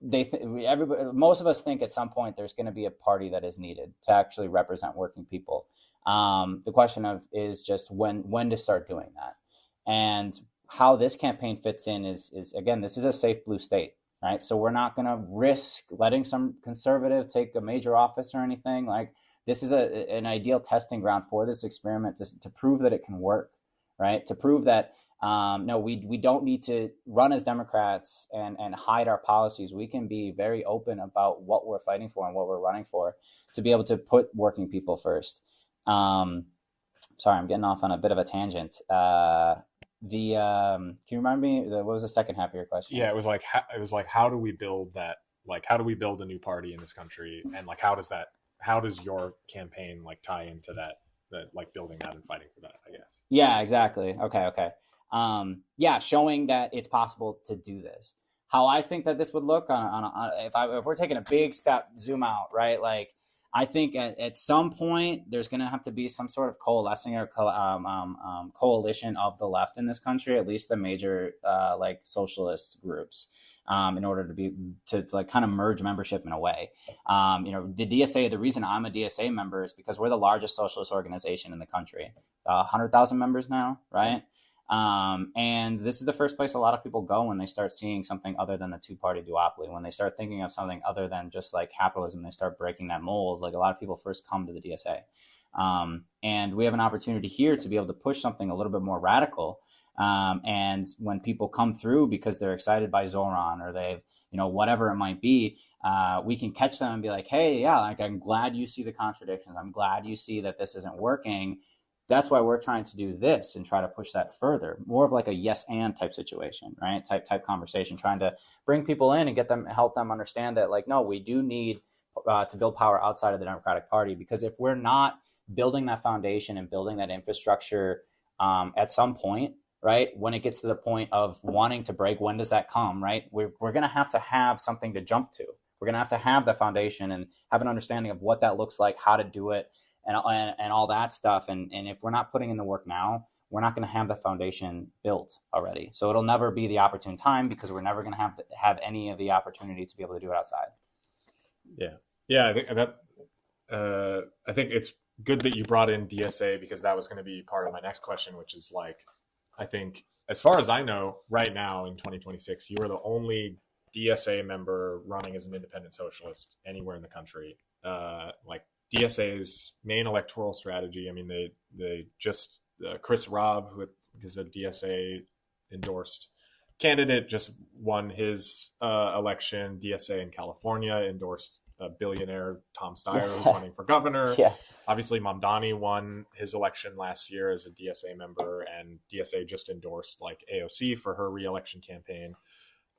most of us think at some point there's going to be a party that is needed to actually represent working people. The question is just when to start doing that, and how this campaign fits in is again, this is a safe blue state, right? So we're not going to risk letting some conservative take a major office or anything. Like, this is an ideal testing ground for this experiment to prove that it can work, right? To prove that, no, we don't need to run as Democrats and hide our policies. We can be very open about what we're fighting for and what we're running for to be able to put working people first. Sorry, I'm getting off on a bit of a tangent. Can you remind me, what was the second half of your question? Yeah, it was like, how do we build that? Like, how do we build a new party in this country? And like, how does your campaign like tie into that like building that and fighting for that, I guess? Yeah, exactly. Okay. Showing that it's possible to do this. How I think that this would look if we're taking a big step, zoom out, right? Like, I think at some point there's going to have to be some sort of coalescing or coalition of the left in this country, at least the major like socialist groups, in order to like kind of merge membership in a way. The DSA, the reason I'm a DSA member is because we're the largest socialist organization in the country, 100,000 members now, right? And this is the first place a lot of people go when they start seeing something other than the two-party duopoly. When they start thinking of something other than just like capitalism, they start breaking that mold. Like, a lot of people first come to the DSA. And we have an opportunity here to be able to push something a little bit more radical. And when people come through because they're excited by Zoran or they've, whatever it might be, we can catch them and be like, hey, yeah, like, I'm glad you see the contradictions. I'm glad you see that this isn't working. That's why we're trying to do this and try to push that further, more of like a yes and type situation, right? Type conversation, trying to bring people in and help them understand that, like, no, we do need to build power outside of the Democratic Party, because if we're not building that foundation and building that infrastructure at some point, right, when it gets to the point of wanting to break, when does that come, right? We're going to have something to jump to. We're going to have the foundation and have an understanding of what that looks like, how to do it, and all that stuff. And if we're not putting in the work now, we're not going to have the foundation built already. So it'll never be the opportune time, because we're never going to have any of the opportunity to be able to do it outside. Yeah. I think that I think it's good that you brought in DSA, because that was going to be part of my next question, which is like, I think as far as I know, right now in 2026, you are the only DSA member running as an independent socialist anywhere in the country. Like DSA's main electoral strategy, I mean, they just Chris Robb, who is a DSA endorsed candidate, just won his election. DSA in California endorsed a billionaire Tom Steyer, who's running for governor. Yeah. Obviously, Mamdani won his election last year as a DSA member, and DSA just endorsed like AOC for her re-election campaign.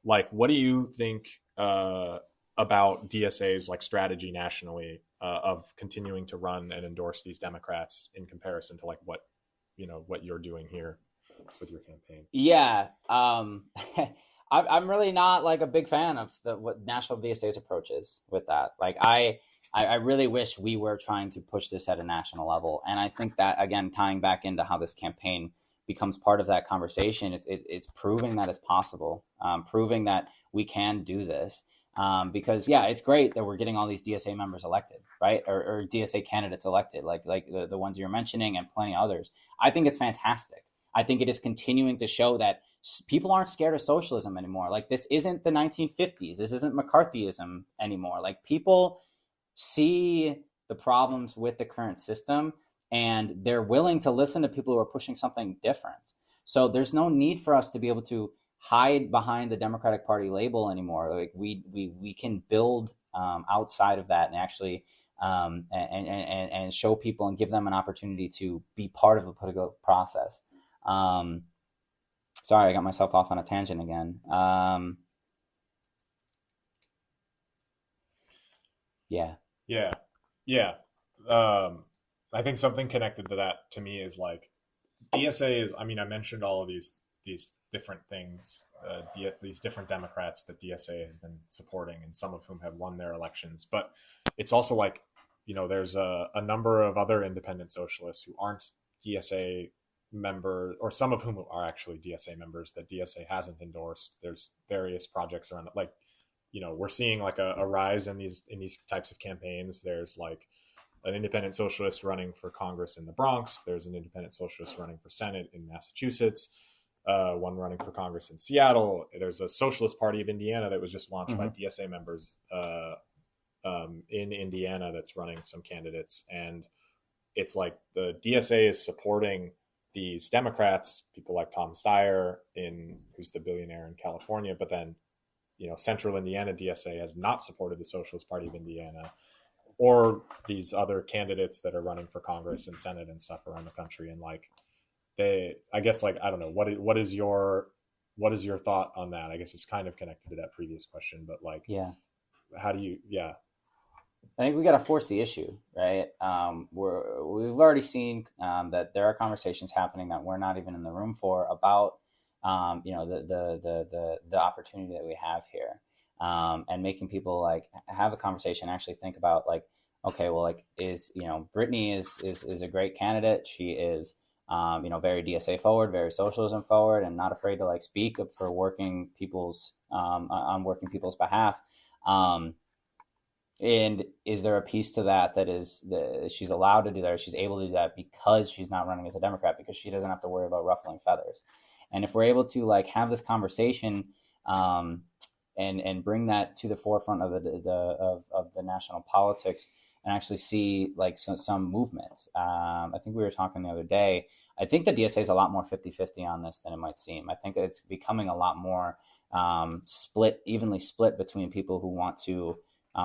Like, what do you think about DSA's like strategy nationally of continuing to run and endorse these Democrats in comparison to like what you're doing here with your campaign? Yeah. I'm really not like a big fan of what National DSA's approach is with that. Like, I really wish we were trying to push this at a national level. And I think that, again, tying back into how this campaign becomes part of that conversation, it's proving that it's possible, proving that we can do this. Because yeah, it's great that we're getting all these DSA members elected, right? Or DSA candidates elected, like the ones you're mentioning and plenty others. I think it's fantastic. I think it is continuing to show that people aren't scared of socialism anymore. Like, this isn't the 1950s. This isn't McCarthyism anymore. Like, people see the problems with the current system, and they're willing to listen to people who are pushing something different. So there's no need for us to be able to hide behind the Democratic Party label anymore. Like, we can build outside of that and actually and show people and give them an opportunity to be part of the political process. Sorry, I got myself off on a tangent again. Yeah. I think something connected to that to me is like DSA is, I mean, I mentioned all of these different things, these different Democrats that DSA has been supporting, and some of whom have won their elections. But it's also like, there's a number of other independent socialists who aren't DSA member, or some of whom are actually DSA members that DSA hasn't endorsed. There's various projects around it. Like, we're seeing like a rise in these types of campaigns. There's like an independent socialist running for Congress in the Bronx. There's an independent socialist running for Senate in Massachusetts. One running for Congress in Seattle. There's a Socialist Party of Indiana that was just launched by DSA members in Indiana that's running some candidates. And it's like the DSA is supporting these Democrats, people like Tom Steyer, who's the billionaire in California, but then, Central Indiana DSA has not supported the Socialist Party of Indiana or these other candidates that are running for Congress and Senate and stuff around the country. And like, I guess, like, I don't know, what is your thought on that? I guess it's kind of connected to that previous question, but like, how do you, I think we got to force the issue, right? We've already seen that there are conversations happening that we're not even in the room for about, the opportunity that we have here, and making people like have a conversation, actually think about like, okay, well, like, Brittany is a great candidate. She is, very DSA forward, very socialism forward, and not afraid to like speak up for working people's on working people's behalf. And is there a piece to that is she's allowed to do that, or she's able to do that because she's not running as a Democrat, because she doesn't have to worry about ruffling feathers? And if we're able to like have this conversation and bring that to the forefront of the national politics, and actually see like some movement. I think we were talking the other day. I think the DSA is a lot more 50-50 on this than it might seem. I think it's becoming a lot more evenly split between people who want to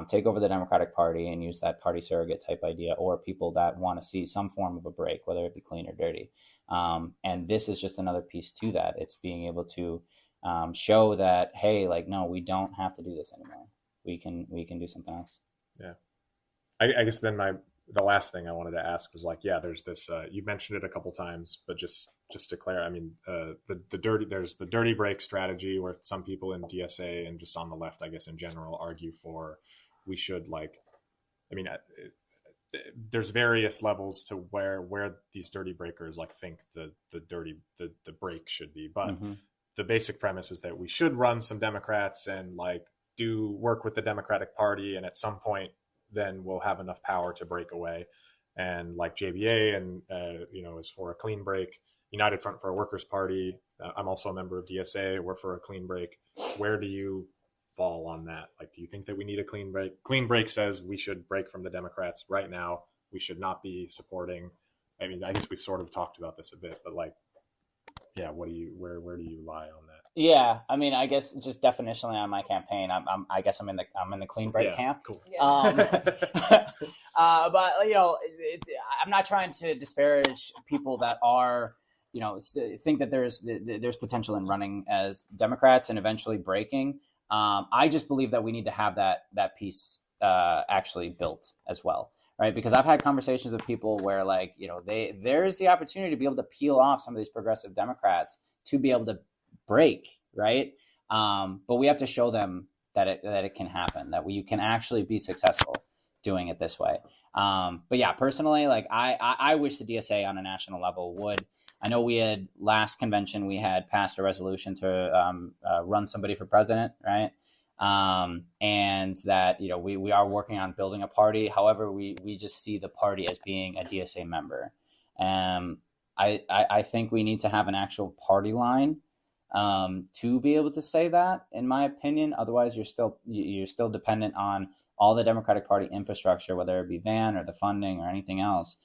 take over the Democratic Party and use that party surrogate type idea, or people that want to see some form of a break, whether it be clean or dirty. And this is just another piece to that. It's being able to show that, hey, like, no, we don't have to do this anymore. We can do something else. Yeah. I guess then the last thing I wanted to ask was like, yeah, there's this, you mentioned it a couple times, but just to clarify, I mean, there's the dirty break strategy where some people in DSA and just on the left, I guess in general, argue for we should there's various levels to where these dirty breakers like think the break should be. But the basic premise is that we should run some Democrats and like do work with the Democratic Party. And at some point, then we'll have enough power to break away. And like JBA and, is for a clean break. United Front for a Workers' Party. I'm also a member of DSA. We're for a clean break. Where do you fall on that? Like, do you think that we need a clean break? Clean break says we should break from the Democrats right now. We should not be supporting. I mean, I guess we've sort of talked about this a bit, but like, yeah, where do you lie on that? Yeah, I mean, I guess just definitionally on my campaign, I guess I'm in the clean break camp. Cool. But I'm not trying to disparage people that are, think that there's potential in running as Democrats and eventually breaking. I just believe that we need to have that piece actually built as well, right? Because I've had conversations with people where like, there's the opportunity to be able to peel off some of these progressive Democrats to be able to break, right? But we have to show them that it can happen, that you can actually be successful doing it this way. But yeah, personally, like I wish the DSA on a national level would. I know we had last convention, we had passed a resolution to run somebody for president, right? And that, we are working on building a party. However, we just see the party as being a DSA member. I think we need to have an actual party line to be able to say that, in my opinion. Otherwise, you're still dependent on all the Democratic Party infrastructure, whether it be van or the funding or anything else,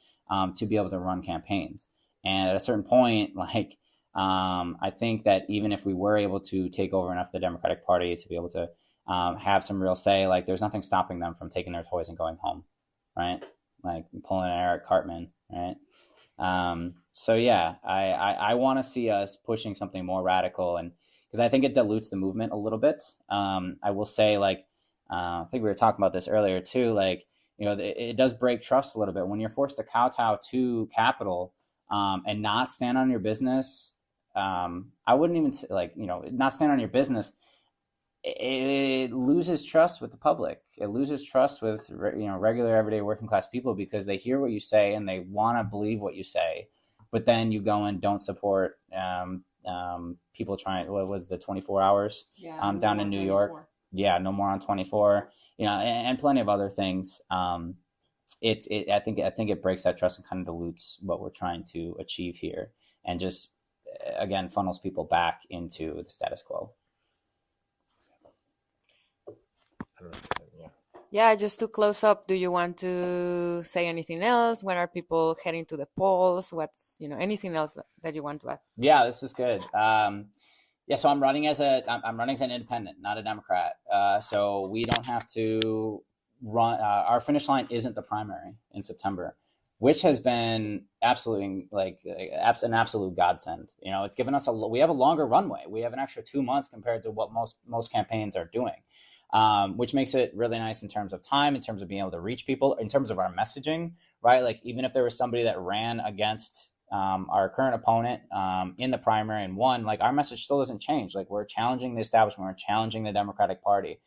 to be able to run campaigns. And at a certain point, like, I think that even if we were able to take over enough of the Democratic Party to be able to have some real say, like, there's nothing stopping them from taking their toys and going home, right? Like pulling an Eric Cartman, right? So yeah, I want to see us pushing something more radical, and because I think it dilutes the movement a little bit. I will say, like, I think we were talking about this earlier too, like, it does break trust a little bit when you're forced to kowtow to capital and not stand on your business. I wouldn't even say, like, not stand on your business. It loses trust with the public. It loses trust with, regular everyday working class people, because they hear what you say and they want to believe what you say. But then you go and don't support people trying, what was the 24 hours down in New York? 24. Yeah, no more on 24, and plenty of other things. I think it breaks that trust and kind of dilutes what we're trying to achieve here, and just, again, funnels people back into the status quo. Yeah, just to close up, do you want to say anything else? When are people heading to the polls? What's, anything else that you want to add? Yeah, this is good. So I'm running as an independent, not a Democrat. So we don't have to run. Our finish line isn't the primary in September, which has been absolutely an absolute godsend. It's given us we have a longer runway. We have an extra 2 months compared to what most campaigns are doing. Which makes it really nice in terms of time, in terms of being able to reach people, in terms of our messaging, right? Like, even if there was somebody that ran against our current opponent in the primary and won, like, our message still doesn't change. Like, we're challenging the establishment, we're challenging the Democratic Party.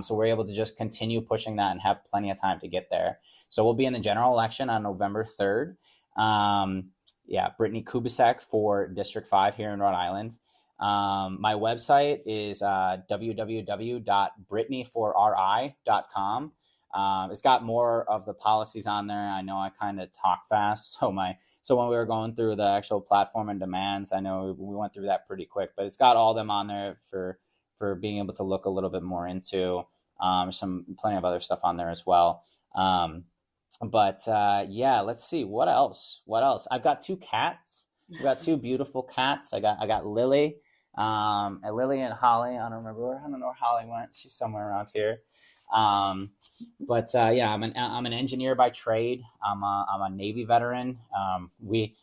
So we're able to just continue pushing that and have plenty of time to get there. So we'll be in the general election on November 3rd. Brittany Kubicek for District 5 here in Rhode Island. My website is www.brittanyforri.com. It's got more of the policies on there. I know I kind of talk fast, so when we were going through the actual platform and demands, I know we went through that pretty quick, but it's got all them on there for being able to look a little bit more into. Plenty of other stuff on there as well. Let's see, what else? I've got 2 cats. I've got 2 beautiful cats. I got Lily. Lily and Holly. I don't know where Holly went. She's somewhere around here. Yeah, I'm an engineer by trade. I'm a Navy veteran. I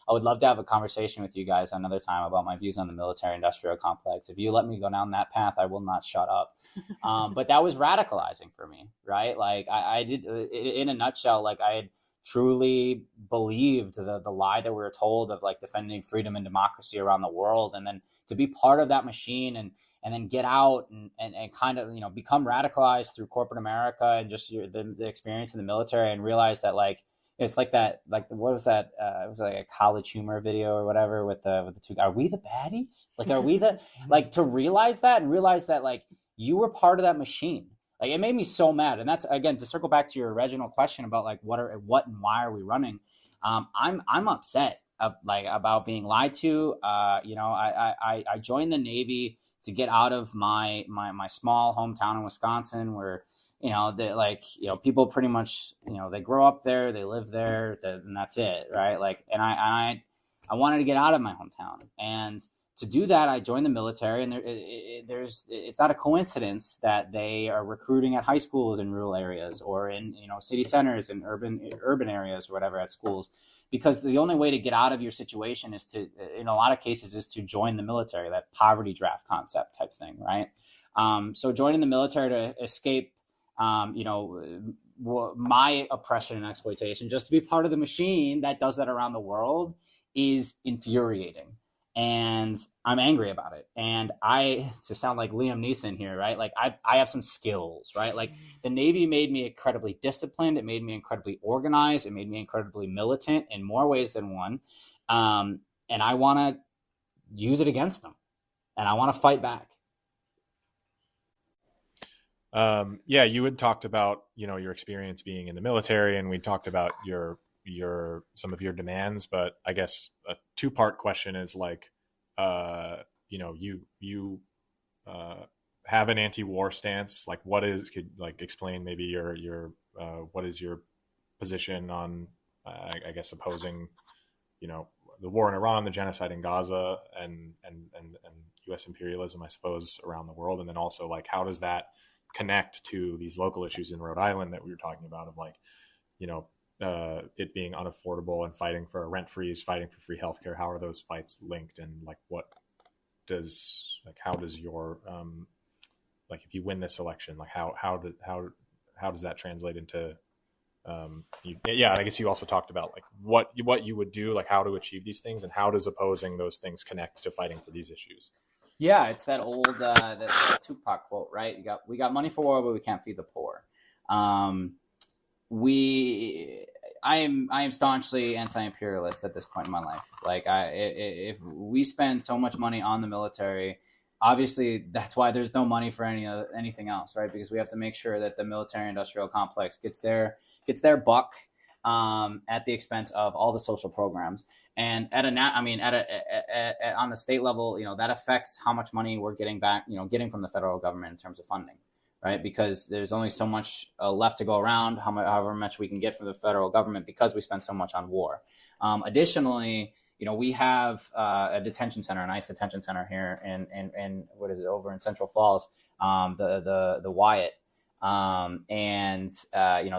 would love to have a conversation with you guys another time about my views on the military-industrial complex. If you let me go down that path, I will not shut up. But that was radicalizing for me, right? Like I did, in a nutshell, like I had truly believed the lie that we were told of like defending freedom and democracy around the world, and then to be part of that machine and then get out and kind of, become radicalized through corporate America and just the experience in the military, and realize that like, it's like that, like, what was that? It was like a College Humor video or whatever with the two, are we the baddies? Like, are we the, like, to realize that like you were part of that machine. Like, it made me so mad. And that's, again, to circle back to your original question about like, what and why are we running? I'm upset about being lied to. I joined the Navy to get out of my small hometown in Wisconsin, where, people pretty much, they grow up there, they live there, and that's it. Right. Like, and I wanted to get out of my hometown, and to do that, I joined the military, and it's not a coincidence that they are recruiting at high schools in rural areas, or in, city centers and urban areas or whatever, at schools, because the only way to get out of your situation is to, in a lot of cases, is to join the military, that poverty draft concept type thing. Right. So joining the military to escape, my oppression and exploitation, just to be part of the machine that does that around the world, is infuriating. And I'm angry about it. And to sound like Liam Neeson here, right? Like I have some skills, right? Like the Navy made me incredibly disciplined. It made me incredibly organized. It made me incredibly militant in more ways than one. And I want to use it against them, and I want to fight back. You had talked about, your experience being in the military, and we talked about some of your demands, but I guess a two-part question is like, you have an anti-war stance. Like, could like explain maybe your what is your position on, I guess, opposing, the war in Iran, the genocide in Gaza, and U.S. imperialism, I suppose, around the world. And then also, like, how does that connect to these local issues in Rhode Island that we were talking about, of like, it being unaffordable and fighting for a rent freeze, fighting for free healthcare? How are those fights linked? And like, how does your, like, if you win this election, like how does that translate into, I guess you also talked about like what you would do, like how to achieve these things, and how does opposing those things connect to fighting for these issues? Yeah, it's that old that Tupac quote, right? We got money for war, but we can't feed the poor. I am staunchly anti-imperialist at this point in my life. Like, if we spend so much money on the military, obviously that's why there's no money for anything else, right? Because we have to make sure that the military-industrial complex gets their buck at the expense of all the social programs. And on the state level, that affects how much money we're getting back, getting from the federal government in terms of funding, right? Because there's only so much left to go around, however much we can get from the federal government, because we spend so much on war. Additionally, we have a detention center, an ICE detention center here in what is it, over in Central Falls, the Wyatt.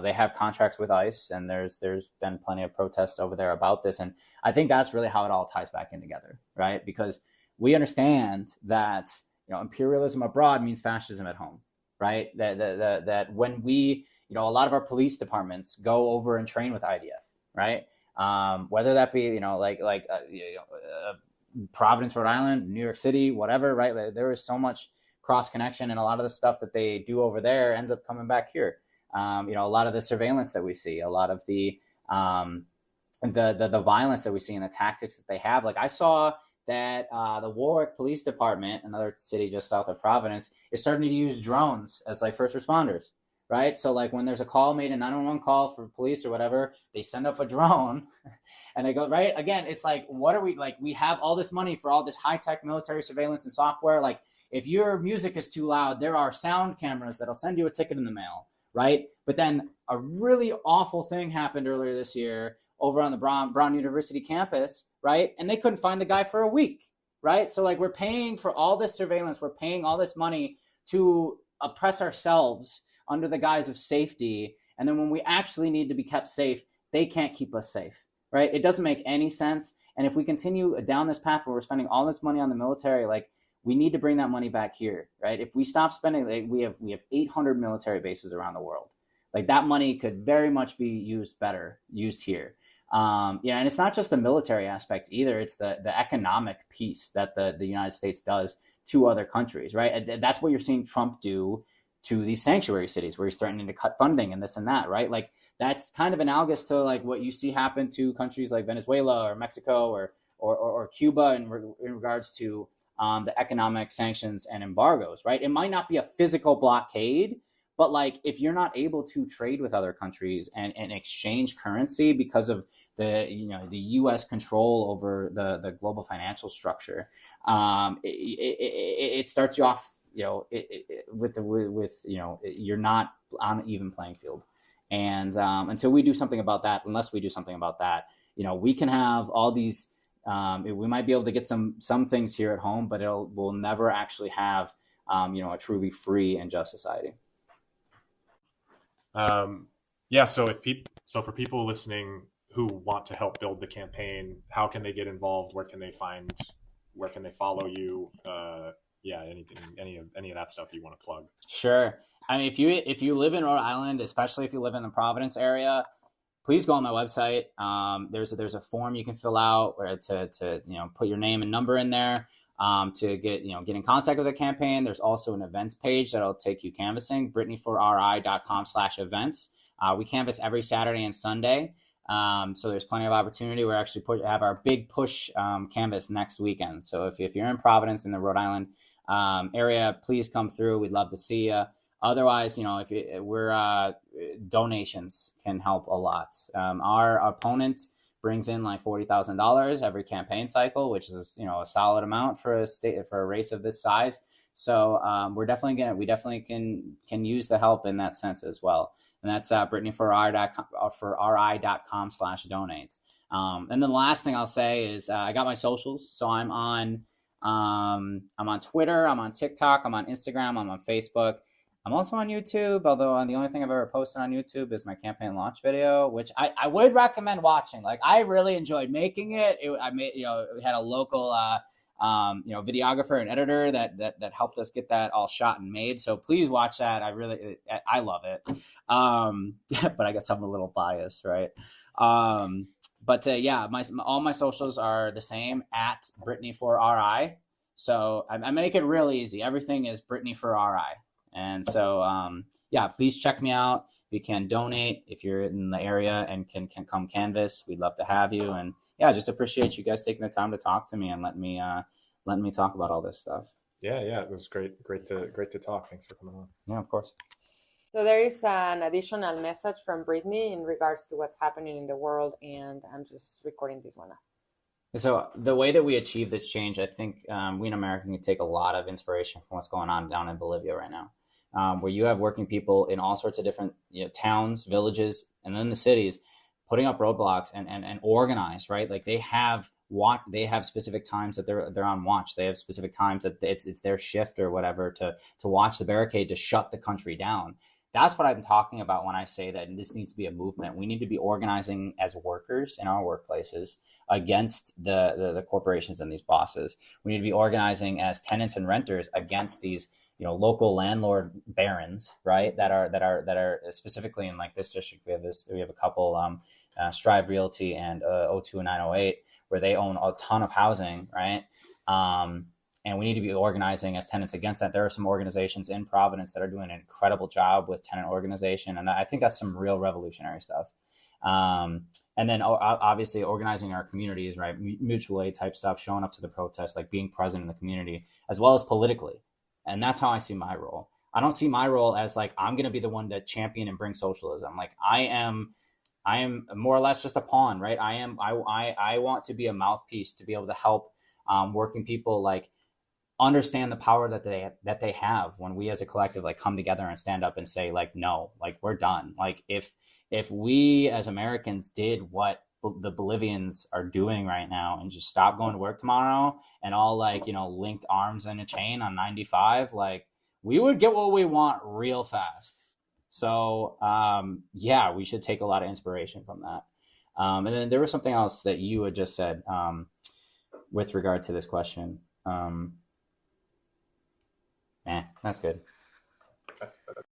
They have contracts with ICE, and there's been plenty of protests over there about this. And I think that's really how it all ties back in together, right? Because we understand that, imperialism abroad means fascism at home, right? That when we, a lot of our police departments go over and train with IDF, right? Whether that be, Providence, Rhode Island, New York City, whatever, right? There is so much cross connection, and a lot of the stuff that they do over there ends up coming back here. A lot of the surveillance that we see, a lot of the violence that we see, and the tactics that they have. Like, I saw that the Warwick Police Department, another city just south of Providence, is starting to use drones as like first responders, right? So like when there's a call made, a 911 call for police or whatever, they send up a drone and they go, right? Again, it's like, what are we, like, we have all this money for all this high-tech military surveillance and software. Like, if your music is too loud, there are sound cameras that'll send you a ticket in the mail, right? But then a really awful thing happened earlier this year over on the Brown University campus, right? And they couldn't find the guy for a week, right? So like, we're paying for all this surveillance, we're paying all this money to oppress ourselves under the guise of safety. And then when we actually need to be kept safe, they can't keep us safe, right? It doesn't make any sense. And if we continue down this path where we're spending all this money on the military, like, we need to bring that money back here, right? If we stop spending, like, we have 800 military bases around the world. Like, that money could very much be used here. And it's not just the military aspect either. It's the economic piece that the United States does to other countries, right? And that's what you're seeing Trump do to these sanctuary cities, where he's threatening to cut funding and this and that, right? Like, that's kind of analogous to like what you see happen to countries like Venezuela or Mexico or Cuba in regards to the economic sanctions and embargoes, right? It might not be a physical blockade, but like, if you're not able to trade with other countries and exchange currency because of the U.S. control over the global financial structure, it starts you off, you're not on an even playing field. And until we do something about that, we can have all these. We might be able to get some things here at home, but we'll never actually have a truly free and just society. So for people listening who want to help build the campaign, how can they get involved? Where can they follow you? Any of that stuff you want to plug? Sure. I mean, if you live in Rhode Island, especially if you live in the Providence area, please go on my website. There's a form you can fill out where to put your name and number in there to get in contact with the campaign. There's also an events page that'll take you canvassing, brittanyforri.com/events. We canvass every Saturday and Sunday. So there's plenty of opportunity. We're actually have our big push canvass next weekend. So if you're in Providence in the Rhode Island area, please come through. We'd love to see you. Otherwise, donations can help a lot. Our opponent brings in like $40,000 every campaign cycle, which is a solid amount for a race of this size. So we definitely can use the help in that sense as well. And that's brittanyforri.com/donate. And then the last thing I'll say is I got my socials. So I'm on Twitter, I'm on TikTok, I'm on Instagram, I'm on Facebook. I'm also on YouTube, although the only thing I've ever posted on YouTube is my campaign launch video, which I would recommend watching. Like, I really enjoyed making it. We had a local videographer and editor that helped us get that all shot and made. So please watch that. I love it. But I guess I'm a little biased, right? All my socials are the same at Brittany4RI. So I make it real easy. Everything is Brittany4RI. And so, please check me out. You can donate if you're in the area and can come canvass. We'd love to have you. And just appreciate you guys taking the time to talk to me and let me talk about all this stuff. Yeah. It was great to talk. Thanks for coming on. Yeah, of course. So there is an additional message from Brittany in regards to what's happening in the world, and I'm just recording this one now. So the way that we achieve this change, I think we in America can take a lot of inspiration from what's going on down in Bolivia right now, where you have working people in all sorts of different towns, villages, and then the cities putting up roadblocks and organize, right? Like they have specific times that they're on watch. They have specific times that it's their shift or whatever to watch the barricade to shut the country down. That's what I'm talking about when I say that this needs to be a movement. We need to be organizing as workers in our workplaces against the corporations and these bosses. We need to be organizing as tenants and renters against these local landlord barons, right? That are specifically in like this district. We have a couple, Strive Realty and 02 and 908, where they own a ton of housing, right? And we need to be organizing as tenants against that. There are some organizations in Providence that are doing an incredible job with tenant organization. And I think that's some real revolutionary stuff. And then obviously organizing our communities, right? Mutual aid type stuff, showing up to the protest, like being present in the community, as well as politically. And that's how I see my role. I don't see my role as like, I'm going to be the one to champion and bring socialism. Like I am more or less just a pawn, right? I want to be a mouthpiece to be able to help working people like understand the power that they have when we as a collective like come together and stand up and say like, no, like we're done. Like if we as Americans did what the Bolivians are doing right now and just stop going to work tomorrow and all like, linked arms in a chain on 95, like we would get what we want real fast. So yeah, we should take a lot of inspiration from that. And then there was something else that you had just said with regard to this question. That's good.